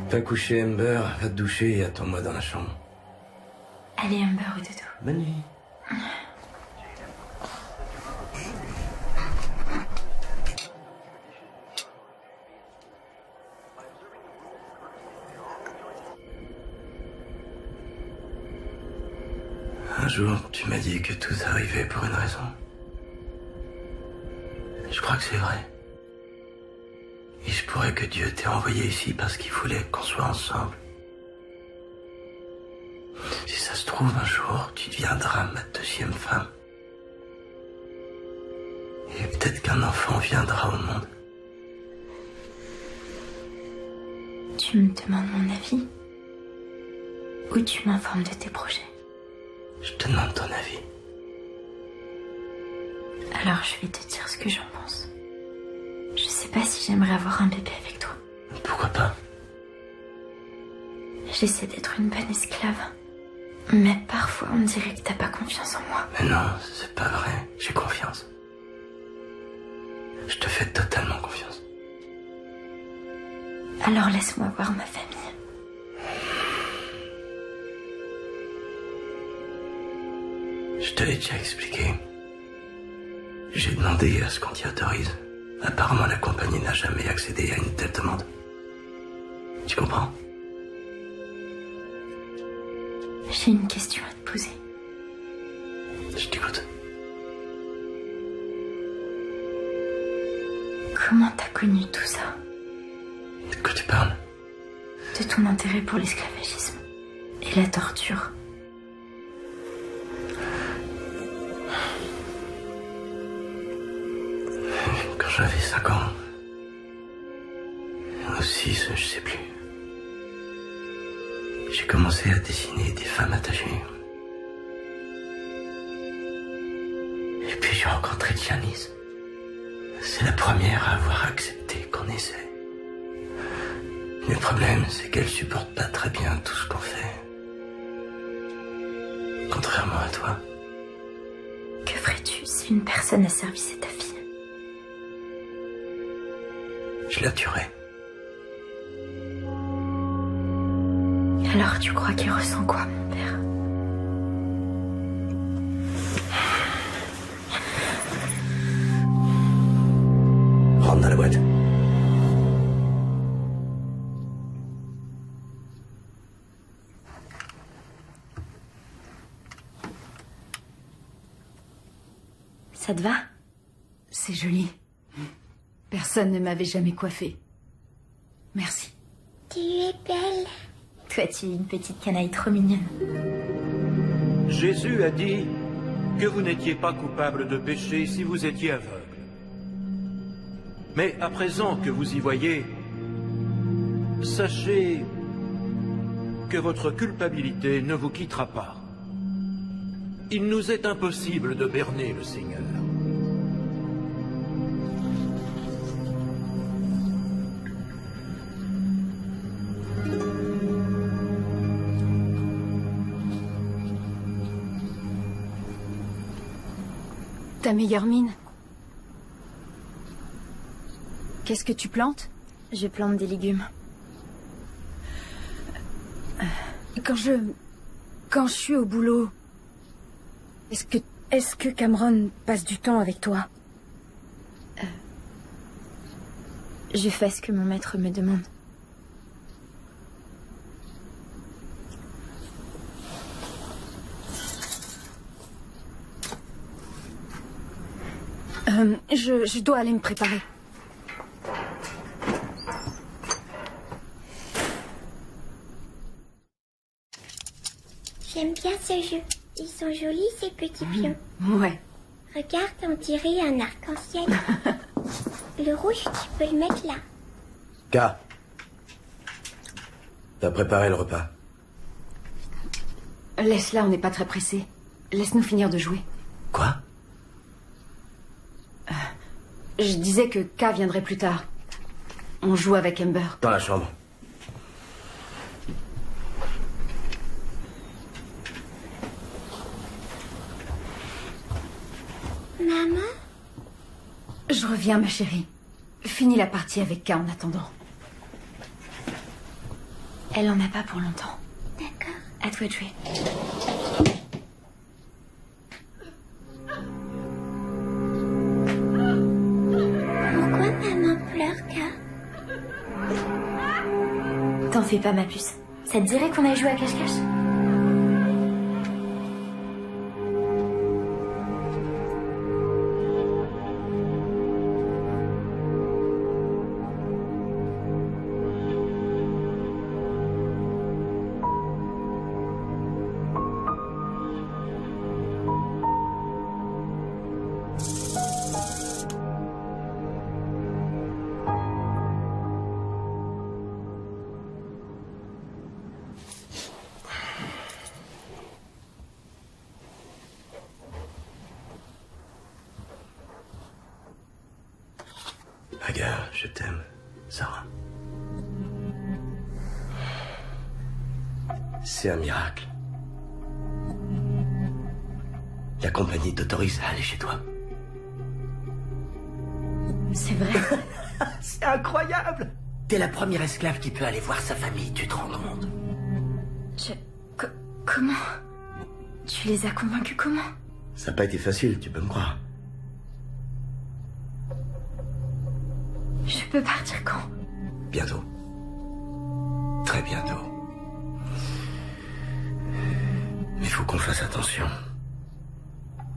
T'as couché Amber, va te doucher et attends-moi dans la chambre. Allez, Amber, au dodo. Bonne nuit. Un jour, tu m'as dit que tout arrivait pour une raison. Je crois que c'est vrai. Et je pourrais que Dieu t'ait envoyé ici parce qu'il voulait qu'on soit ensemble. Si ça se trouve, un jour, tu deviendras ma deuxième femme. Et peut-être qu'un enfant viendra au monde. Tu me demandes mon avis? ou tu m'informes de tes projets. Je te demande ton avis. Alors je vais te dire ce que j'en pense. Je sais pas si j'aimerais avoir un bébé avec toi. Pourquoi pas? J'essaie d'être une bonne esclave. Mais parfois on dirait que t'as pas confiance en moi. Mais non, c'est pas vrai. J'ai confiance. Je te fais totalement confiance. Alors laisse-moi voir ma famille. Je te l'ai déjà expliqué. J'ai demandé à ce qu'on t'y autorise. Apparemment, la compagnie n'a jamais accédé à une telle demande. Tu comprends? J'ai une question à te poser. Je t'écoute. Comment t'as connu tout ça? De quoi tu parles? De ton intérêt pour l'esclavagisme et la torture. Quand j'avais 5 ans. Ou 6, je sais plus. J'ai commencé à dessiner des femmes attachées. Et puis j'ai rencontré Janice. C'est la première à avoir accepté qu'on essaie. Le problème, c'est qu'elle supporte pas très bien tout ce qu'on fait. Contrairement à toi. Que ferais-tu si une personne asservissait ta fille? Je la tuerais. Alors tu crois qu'il ressent quoi, mon père? Rentre dans la boîte. Ça te va? C'est joli. Personne ne m'avait jamais coiffée. Merci. Tu es belle. Toi, tu es une petite canaille trop mignonne. Jésus a dit que vous n'étiez pas coupable de péché si vous étiez aveugle. Mais à présent que vous y voyez, sachez que votre culpabilité ne vous quittera pas. Il nous est impossible de berner le Seigneur. Ta meilleure mine? Qu'est-ce que tu plantes? Je plante des légumes. Quand je suis au boulot, est-ce que Cameron passe du temps avec toi? Je fais ce que mon maître me demande. Je dois aller me préparer. J'aime bien ce jeu. Ils sont jolis, ces petits pions. Ouais. Regarde, on dirait un arc-en-ciel. Le rouge, tu peux le mettre là. K. T'as préparé le repas. Laisse-la, on n'est pas très pressé. Laisse-nous finir de jouer. Quoi? Je disais que K viendrait plus tard. On joue avec Amber. Dans la chambre. Maman? Je reviens, ma chérie. Finis la partie avec K en attendant. Elle en a pas pour longtemps. D'accord. À toi de jouer. Pourquoi maman pleure, K? T'en fais pas, ma puce. Ça te dirait qu'on aille jouer à cache-cache? cœur, je t'aime, Sarah. C'est un miracle. La compagnie t'autorise à aller chez toi. C'est vrai? C'est incroyable! T'es la première esclave qui peut aller voir sa famille, tu te rends compte? Comment? Tu les as convaincus comment? Ça n'a pas été facile, tu peux me croire. Je peux partir quand? Bientôt. Très bientôt. Mais il faut qu'on fasse attention.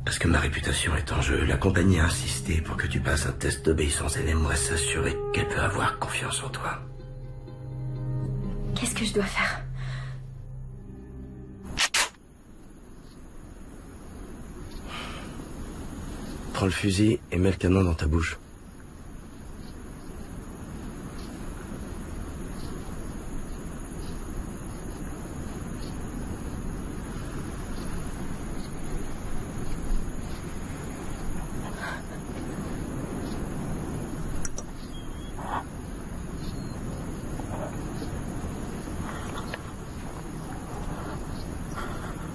Parce que ma réputation est en jeu. La compagnie a insisté pour que tu passes un test d'obéissance. Elle aimerait s'assurer qu'elle peut avoir confiance en toi. Qu'est-ce que je dois faire? Prends le fusil et mets le canon dans ta bouche.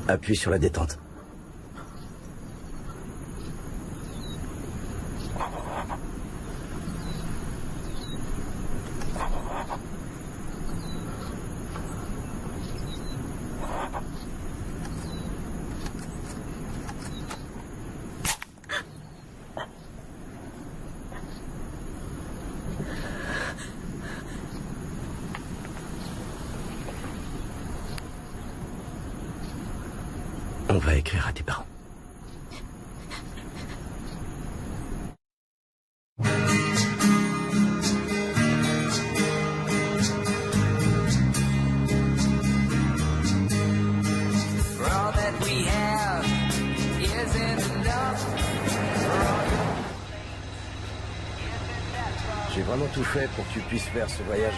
Appuie sur la détente. On va écrire à tes parents. J'ai vraiment tout fait pour que tu puisses faire ce voyage.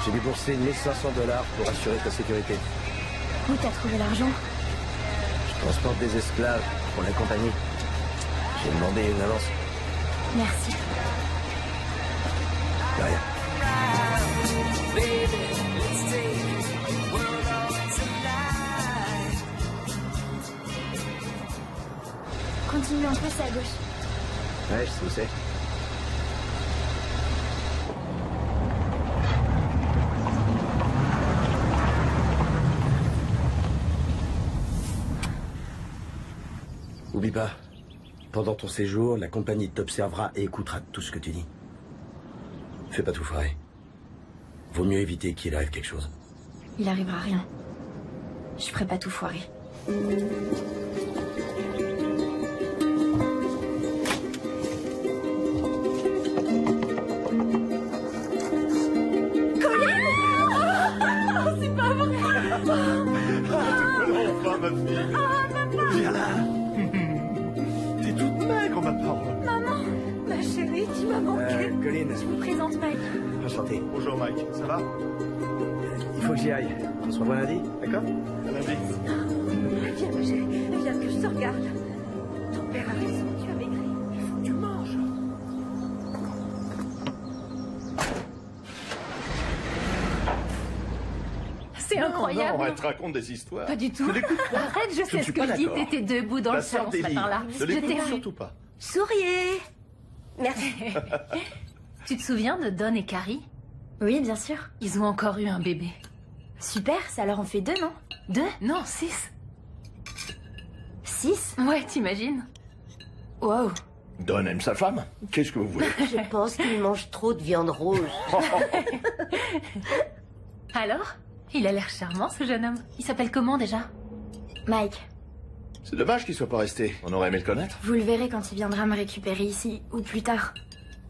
J'ai déboursé 1 500 $ pour assurer ta sécurité. Où t'as trouvé l'argent? Je transporte des esclaves pour la compagnie. J'ai demandé une avance. Merci. De rien. Continue un peu, c'est à gauche. Ouais, je sais où c'est. Oublie pas, pendant ton séjour, la compagnie t'observera et écoutera tout ce que tu dis. Fais pas tout foirer. Vaut mieux éviter qu'il arrive quelque chose. Il arrivera rien. Je ferai pas tout foirer. C'est pas vrai! Enfin, ma fille! Viens là! T'es toute maigre, ma parole! Maman! Ma chérie, tu m'as manqué! Colin. Je vous présente Mike. Enchanté. Bonjour, Mike. Ça va? Il faut que j'y aille. On se revoit lundi, d'accord? À lundi. Viens, ma chérie, viens que je te regarde. Ton père a raison, tu as maigri. Il faut que tu manges. C'est incroyable. Non, elle te raconte des histoires. Pas du tout. Ne l'écoute pas. Arrête, je sais ne ce suis que pas je dis. d'accord. T'étais debout dans le Ta sœur salon ce Delia. matin-là. Ne Je l'écoute t'ai vu. surtout pas. Souriez! Merci. Tu te souviens de Don et Carrie? Oui, bien sûr. Ils ont encore eu un bébé. Super, ça leur en fait 2, non? 2? Non, 6. 6? Ouais, t'imagines? Wow. Don aime sa femme. Qu'est-ce que vous voulez? Je pense qu'il mange trop de viande rouge. Alors? Il a l'air charmant, ce jeune homme. Il s'appelle comment, déjà? Mike. C'est dommage qu'il soit pas resté. On aurait aimé le connaître. Vous le verrez quand il viendra me récupérer ici, ou plus tard.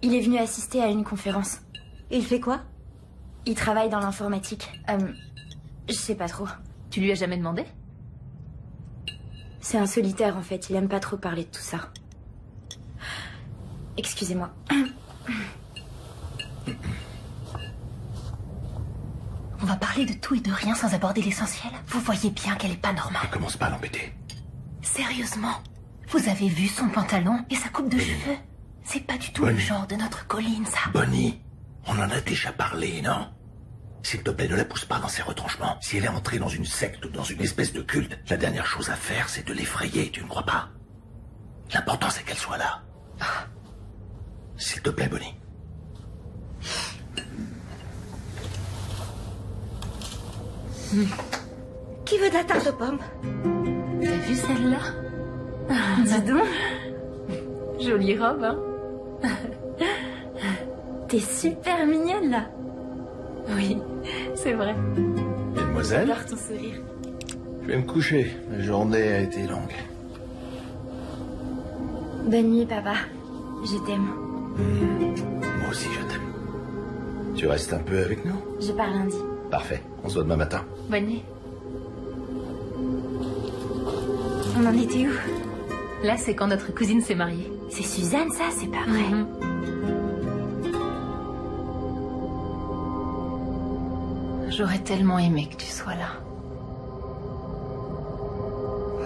Il est venu assister à une conférence. Il fait quoi? Il travaille dans l'informatique. Je sais pas trop. Tu lui as jamais demandé? C'est un solitaire, en fait. Il aime pas trop parler de tout ça. Excusez-moi. On va parler de tout et de rien sans aborder l'essentiel. Vous voyez bien qu'elle est pas normale. Ne commence pas à l'embêter. Sérieusement? Vous avez vu son pantalon et sa coupe de cheveux? C'est pas du tout le genre de notre Colline, ça. Bonnie, on en a déjà parlé, non? S'il te plaît, ne la pousse pas dans ses retranchements. Si elle est entrée dans une secte ou dans une espèce de culte, la dernière chose à faire, c'est de l'effrayer, tu ne crois pas? L'important, c'est qu'elle soit là. S'il te plaît, Bonnie. Qui veut de la tarte aux pommes? T'as vu celle-là? Dis donc. Jolie robe, hein? T'es super mignonne, là. Oui, c'est vrai. Mademoiselle, J'adore ton sourire. je vais me coucher. La journée a été longue. Bonne nuit, papa. Je t'aime. Moi aussi, je t'aime. Tu restes un peu avec nous? Je pars lundi. Parfait. On se voit demain matin. Bonne nuit. On en était où? Là, c'est quand notre cousine s'est mariée. C'est Suzanne, ça? C'est pas vrai. J'aurais tellement aimé que tu sois là.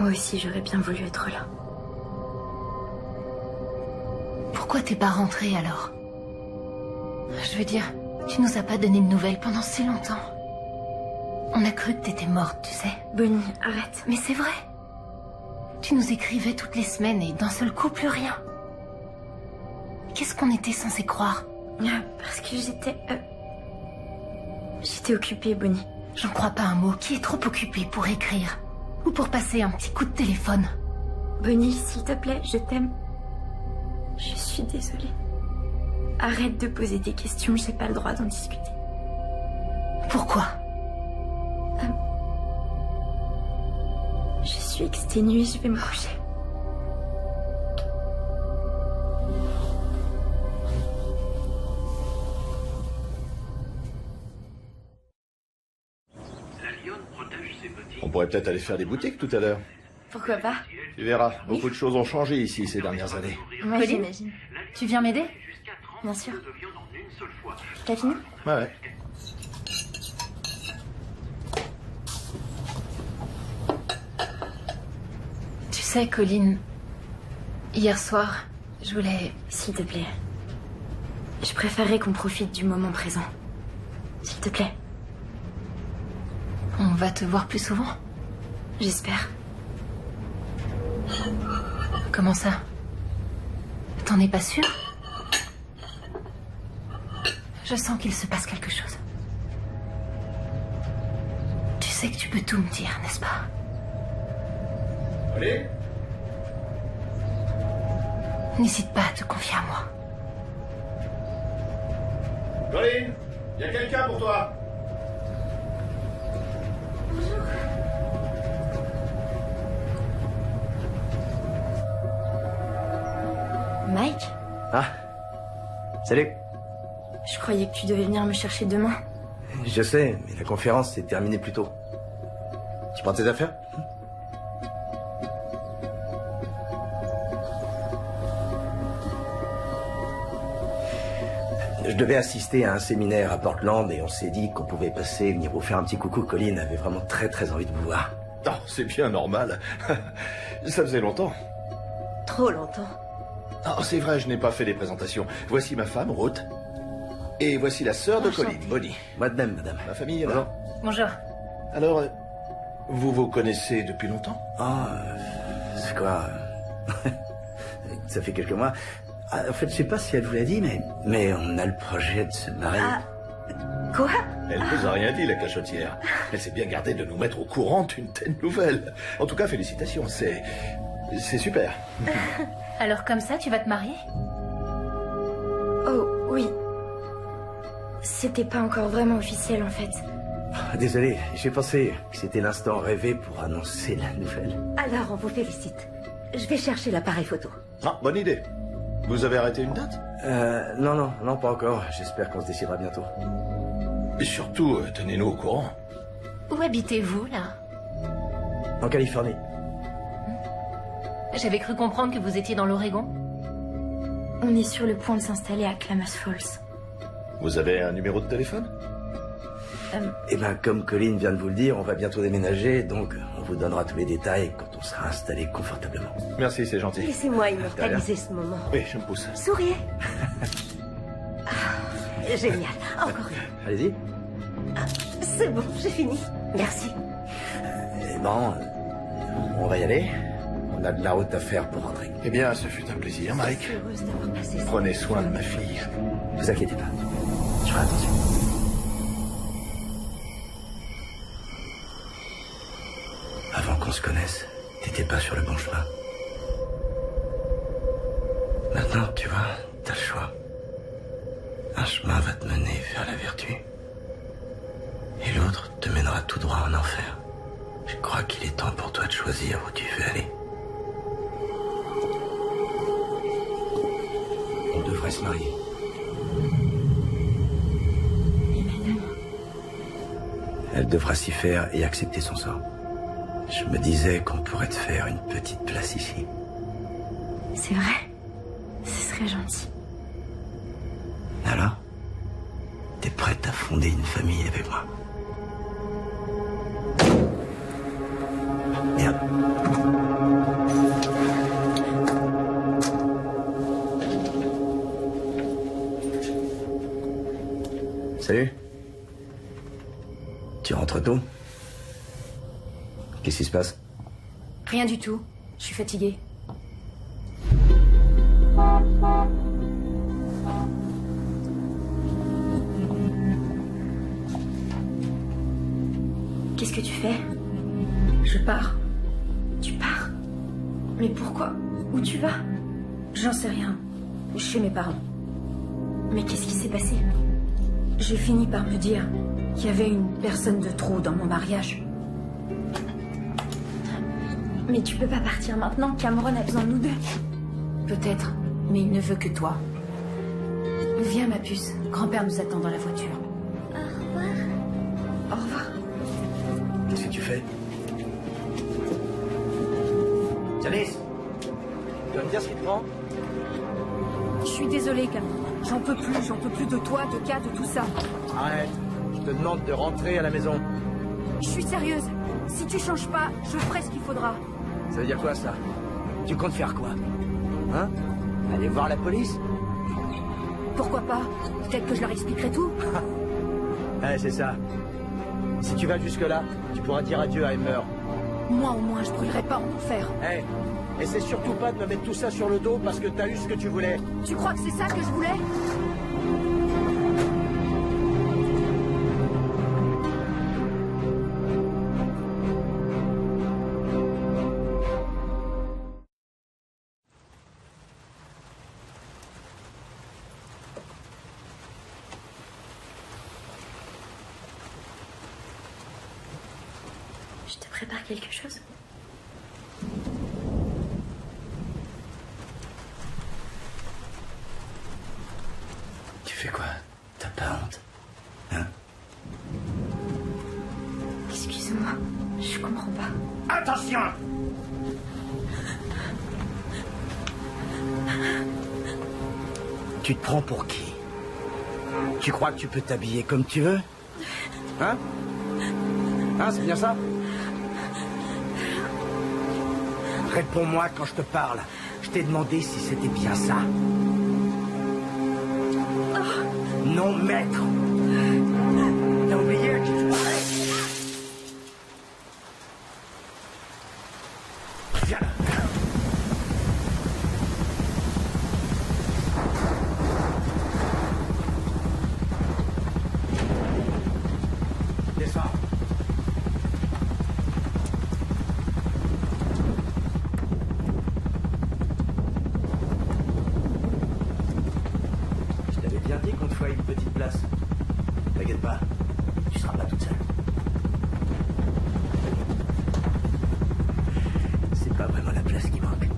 Moi aussi, j'aurais bien voulu être là. Pourquoi t'es pas rentrée alors? Je veux dire, tu nous as pas donné de nouvelles pendant si longtemps. On a cru que t'étais morte, tu sais. Bonnie, arrête. Mais c'est vrai. Tu nous écrivais toutes les semaines et d'un seul coup, plus rien. Qu'est-ce qu'on était censé croire? Parce que j'étais... J'étais occupée, Bonnie. J'en crois pas un mot. Qui est trop occupé pour écrire? Ou pour passer un petit coup de téléphone? Bonnie, s'il te plaît, je t'aime. Je suis désolée. Arrête de poser des questions, j'ai pas le droit d'en discuter. Pourquoi? Je suis exténuée, je vais me coucher. On pourrait peut-être aller faire des boutiques tout à l'heure. Pourquoi pas? Tu verras, beaucoup de choses ont changé ici ces dernières années. Moi, j'imagine. Tu viens m'aider? Bien sûr. T'as fini? Ouais. Tu sais, Colline, hier soir, je voulais... S'il te plaît. Je préférerais qu'on profite du moment présent. S'il te plaît. On va te voir plus souvent? J'espère. Comment ça? T'en es pas sûr? Je sens qu'il se passe quelque chose. Tu sais que tu peux tout me dire, n'est-ce pas? Allez. N'hésite pas à te confier à moi. Colline, y a quelqu'un pour toi? Mike? Ah. Salut. Je croyais que tu devais venir me chercher demain. Je sais, mais la conférence s'est terminée plus tôt. Tu prends tes affaires? Je devais assister à un séminaire à Portland et on s'est dit qu'on pouvait passer, venir vous faire un petit coucou. Colline avait vraiment très envie de vous voir. Oh, c'est bien normal. Ça faisait longtemps. Trop longtemps. Oh, c'est vrai, je n'ai pas fait les présentations. Voici ma femme, Ruth. Et voici la sœur de Colline, Bonnie. Moi de même, madame. Ma famille est là. Bonjour. Alors, vous vous connaissez depuis longtemps? C'est quoi? Ça fait quelques mois. En fait, je sais pas si elle vous l'a dit, mais on a le projet de se marier. Quoi? Elle nous a rien dit, la cachotière. Elle s'est bien gardée de nous mettre au courant d'une telle nouvelle. En tout cas, félicitations, c'est super. Alors comme ça, tu vas te marier? Oh, oui. C'était pas encore vraiment officiel, en fait. Désolé, j'ai pensé que c'était l'instant rêvé pour annoncer la nouvelle. Alors, on vous félicite. Je vais chercher l'appareil photo. Ah, bonne idée. Vous avez arrêté une date? Non, pas encore. J'espère qu'on se décidera bientôt. Et surtout, tenez-nous au courant. Où habitez-vous, là? En Californie. J'avais cru comprendre que vous étiez dans l'Oregon. On est sur le point de s'installer à Klamath Falls. Vous avez un numéro de téléphone? Eh ben, comme Colline vient de vous le dire, on va bientôt déménager, donc on vous donnera tous les détails quand on sera installé confortablement. Merci, c'est gentil. Laissez-moi immortaliser ce moment. Oui, je me pousse. Souriez. Ah, génial. Encore une. Allez-y. C'est bon, j'ai fini. Merci. Eh ben, on va y aller. On a de la route à faire pour rentrer. Eh bien, ce fut un plaisir, Mike. Je suis heureuse d'avoir passé ça. Prenez soin de ma fille. Ne vous inquiétez pas. Je ferai attention. Avant qu'on se connaisse, t'étais pas sur le bon chemin. Maintenant, tu vois, t'as le choix. Un chemin va te mener vers la vertu. Et l'autre te mènera tout droit en enfer. Je crois qu'il est temps pour toi de choisir où tu veux aller. On devrait se marier. Et madame? Elle devra s'y faire et accepter son sort. Je me disais qu'on pourrait te faire une petite place ici. C'est vrai? Ce serait gentil. Alors? T'es prête à fonder une famille avec moi? Merde. Salut. Tu rentres tôt? Qu'est-ce qui se passe? Rien du tout. Je suis fatiguée. Qu'est-ce que tu fais? Je pars. Tu pars? Mais pourquoi? Où tu vas? J'en sais rien. Chez mes parents. Mais qu'est-ce qui s'est passé? J'ai fini par me dire qu'il y avait une personne de trop dans mon mariage. Mais tu peux pas partir maintenant, Cameron a besoin de nous deux. Peut-être, mais il ne veut que toi. Viens, ma puce. Grand-père nous attend dans la voiture. Au revoir. Au revoir. Qu'est-ce que tu fais? Janice, tu vas me dire ce qui te prend? Je suis désolée, Cameron. J'en peux plus de toi, de Kat, de tout ça. Arrête, je te demande de rentrer à la maison. Je suis sérieuse. Si tu changes pas, je ferai ce qu'il faudra. Ça veut dire quoi, ça? Tu comptes faire quoi? Hein? Aller voir la police? Pourquoi pas? Peut-être que je leur expliquerai tout. Ouais, c'est ça. Si tu vas jusque-là, tu pourras dire adieu à Emmer. Moi, au moins, je brûlerai pas en enfer. Hey, essaie surtout pas de me mettre tout ça sur le dos parce que t'as eu ce que tu voulais. Tu crois que c'est ça que je voulais? Je te prépare quelque chose? Tu fais quoi? T'as pas honte? Hein? Excuse-moi, je comprends pas. Attention! Tu te prends pour qui? Tu crois que tu peux t'habiller comme tu veux? Hein? Hein, c'est bien ça? Réponds-moi quand je te parle. Je t'ai demandé si c'était bien ça. Non, maître. T'as oublié à qui tu parlais? Viens là. Descends. Je t'avais bien dit qu'on te ferait une petite place. T'inquiète pas, tu seras pas toute seule. C'est pas vraiment la place qui manque.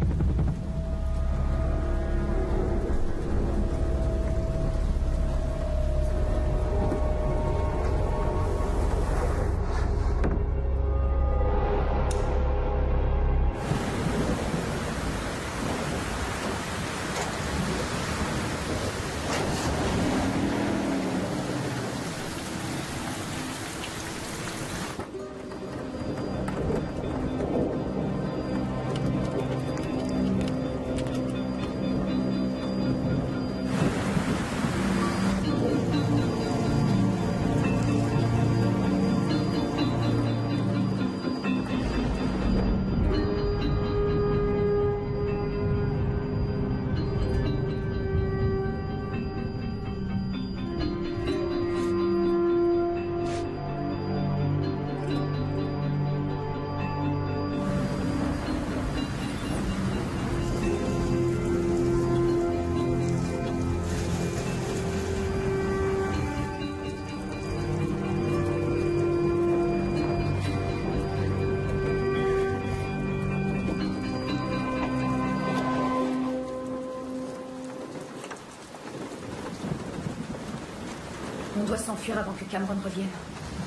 dois s'enfuir avant que Cameron revienne.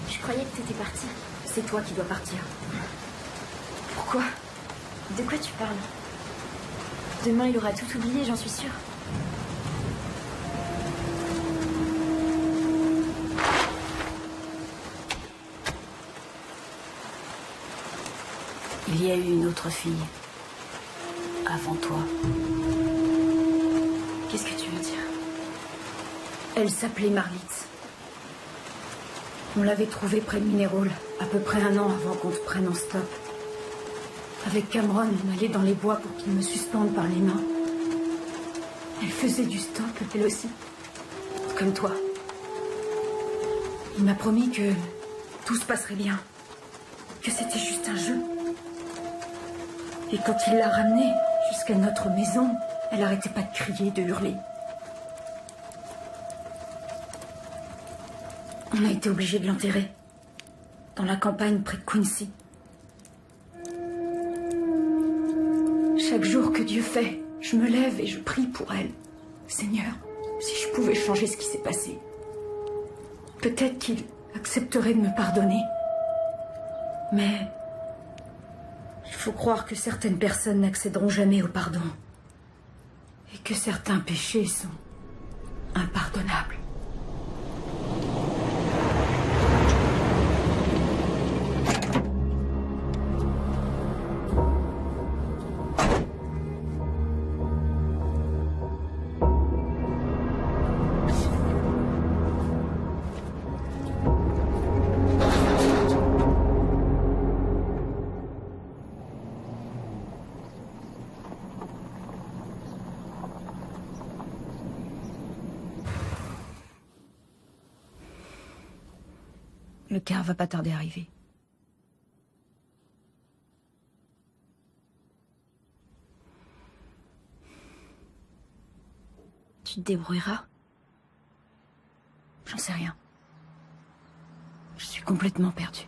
Je croyais que t'étais partie. C'est toi qui dois partir. Pourquoi? De quoi tu parles? Demain, il aura tout oublié, j'en suis sûre. Il y a eu une autre fille. Avant toi. Qu'est-ce que tu veux dire? Elle s'appelait Marlitz. On l'avait trouvée près de Minérol, à peu près 1 an avant qu'on te prenne en stop. Avec Cameron, on allait dans les bois pour qu'il me suspende par les mains. Elle faisait du stop, elle aussi. Comme toi. Il m'a promis que tout se passerait bien. Que c'était juste un jeu. Et quand il l'a ramenée jusqu'à notre maison, elle arrêtait pas de crier, de hurler. On a été obligés de l'enterrer. Dans la campagne près de Quincy. Chaque jour que Dieu fait, je me lève et je prie pour elle. Seigneur, si je pouvais changer ce qui s'est passé. Peut-être qu'il accepterait de me pardonner. Mais il faut croire que certaines personnes n'accéderont jamais au pardon. Et que certains péchés sont impardonnables. Le car va pas tarder à arriver. Tu te débrouilleras? J'en sais rien. Je suis complètement perdue.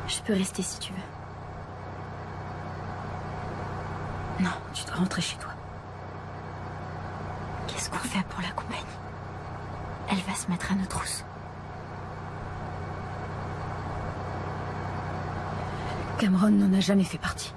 Je peux rester si tu veux. Non, tu dois rentrer chez toi. Qu'est-ce qu'on fait pour la compagnie? Elle va se mettre à nos trousses. Cameron n'en a jamais fait partie.